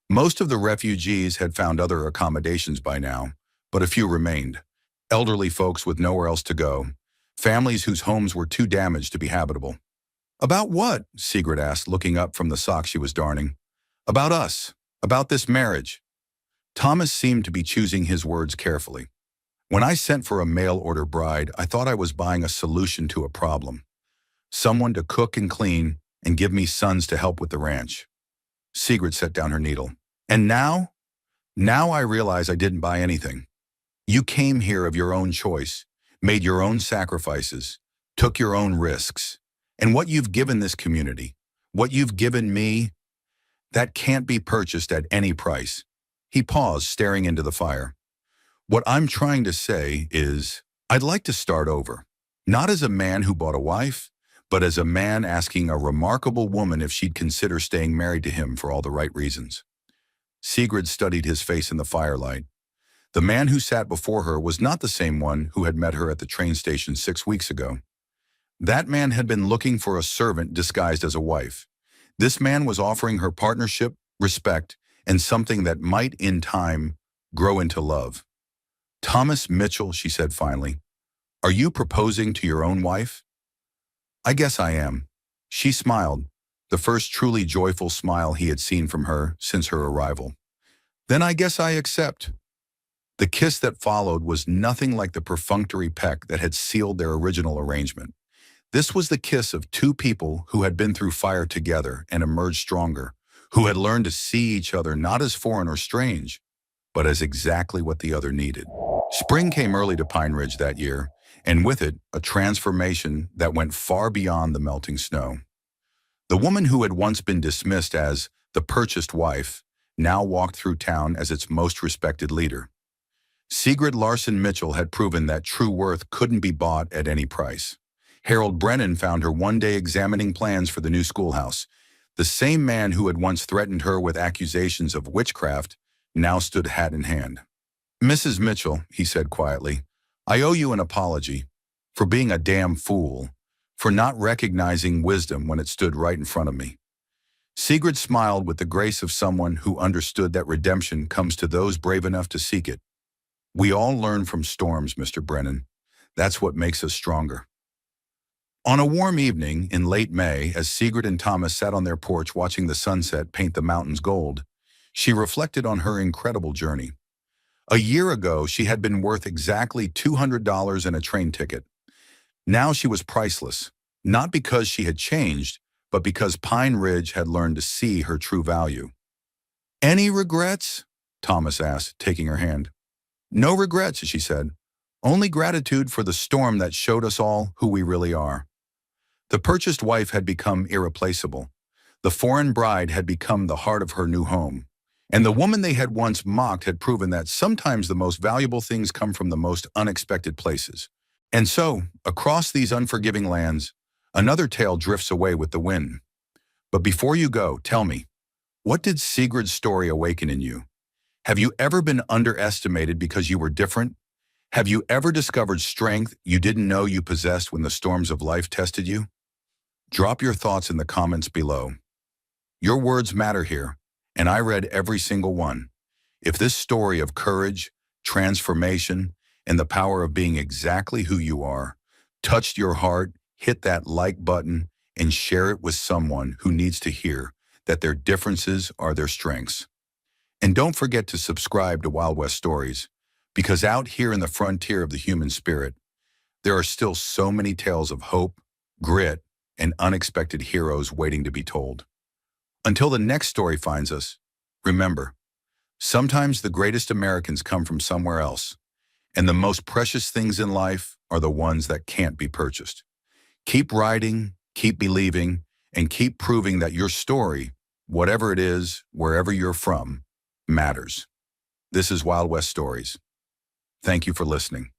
Most of the refugees had found other accommodations by now, but a few remained. Elderly folks with nowhere else to go, families whose homes were too damaged to be habitable. "About what?" Sigrid asked, looking up from the sock she was darning. "About us. About this marriage." Thomas seemed to be choosing his words carefully. "When I sent for a mail-order bride, I thought I was buying a solution to a problem. Someone to cook and clean and give me sons to help with the ranch." Sigrid set down her needle. "And now? Now I realize I didn't buy anything. You came here of your own choice, made your own sacrifices, took your own risks. And what you've given this community, what you've given me, that can't be purchased at any price." He paused, staring into the fire. "What I'm trying to say is, I'd like to start over. Not as a man who bought a wife, but as a man asking a remarkable woman if she'd consider staying married to him for all the right reasons." Sigrid studied his face in the firelight. The man who sat before her was not the same one who had met her at the train station 6 weeks ago. That man had been looking for a servant disguised as a wife. This man was offering her partnership, respect, and something that might, in time, grow into love. "Thomas Mitchell," she said finally, "are you proposing to your own wife?" "I guess I am." She smiled, the first truly joyful smile he had seen from her since her arrival. "Then I guess I accept." The kiss that followed was nothing like the perfunctory peck that had sealed their original arrangement. This was the kiss of two people who had been through fire together and emerged stronger, who had learned to see each other not as foreign or strange, but as exactly what the other needed. Spring came early to Pine Ridge that year, and with it, a transformation that went far beyond the melting snow. The woman who had once been dismissed as the purchased wife now walked through town as its most respected leader. Sigrid Larson Mitchell had proven that true worth couldn't be bought at any price. Harold Brennan found her one day examining plans for the new schoolhouse. The same man who had once threatened her with accusations of witchcraft now stood hat in hand. "Mrs. Mitchell," he said quietly, "I owe you an apology for being a damn fool, for not recognizing wisdom when it stood right in front of me." Sigrid smiled with the grace of someone who understood that redemption comes to those brave enough to seek it. "We all learn from storms, Mr. Brennan. That's what makes us stronger." On a warm evening in late May, as Sigrid and Thomas sat on their porch watching the sunset paint the mountains gold, she reflected on her incredible journey. A year ago, she had been worth exactly $200 and a train ticket. Now she was priceless, not because she had changed, but because Pine Ridge had learned to see her true value. "Any regrets?" Thomas asked, taking her hand. "No regrets," she said. "Only gratitude for the storm that showed us all who we really are." The purchased wife had become irreplaceable. The foreign bride had become the heart of her new home. And the woman they had once mocked had proven that sometimes the most valuable things come from the most unexpected places. And so, across these unforgiving lands, another tale drifts away with the wind. But before you go, tell me, what did Sigrid's story awaken in you? Have you ever been underestimated because you were different? Have you ever discovered strength you didn't know you possessed when the storms of life tested you? Drop your thoughts in the comments below. Your words matter here, and I read every single one. If this story of courage, transformation, and the power of being exactly who you are touched your heart, hit that like button and share it with someone who needs to hear that their differences are their strengths. And don't forget to subscribe to Wild West Stories, because out here in the frontier of the human spirit, there are still so many tales of hope, grit, and unexpected heroes waiting to be told. Until the next story finds us, remember, sometimes the greatest Americans come from somewhere else, and the most precious things in life are the ones that can't be purchased. Keep writing, keep believing, and keep proving that your story, whatever it is, wherever you're from, matters. This is Wild West Stories. Thank you for listening.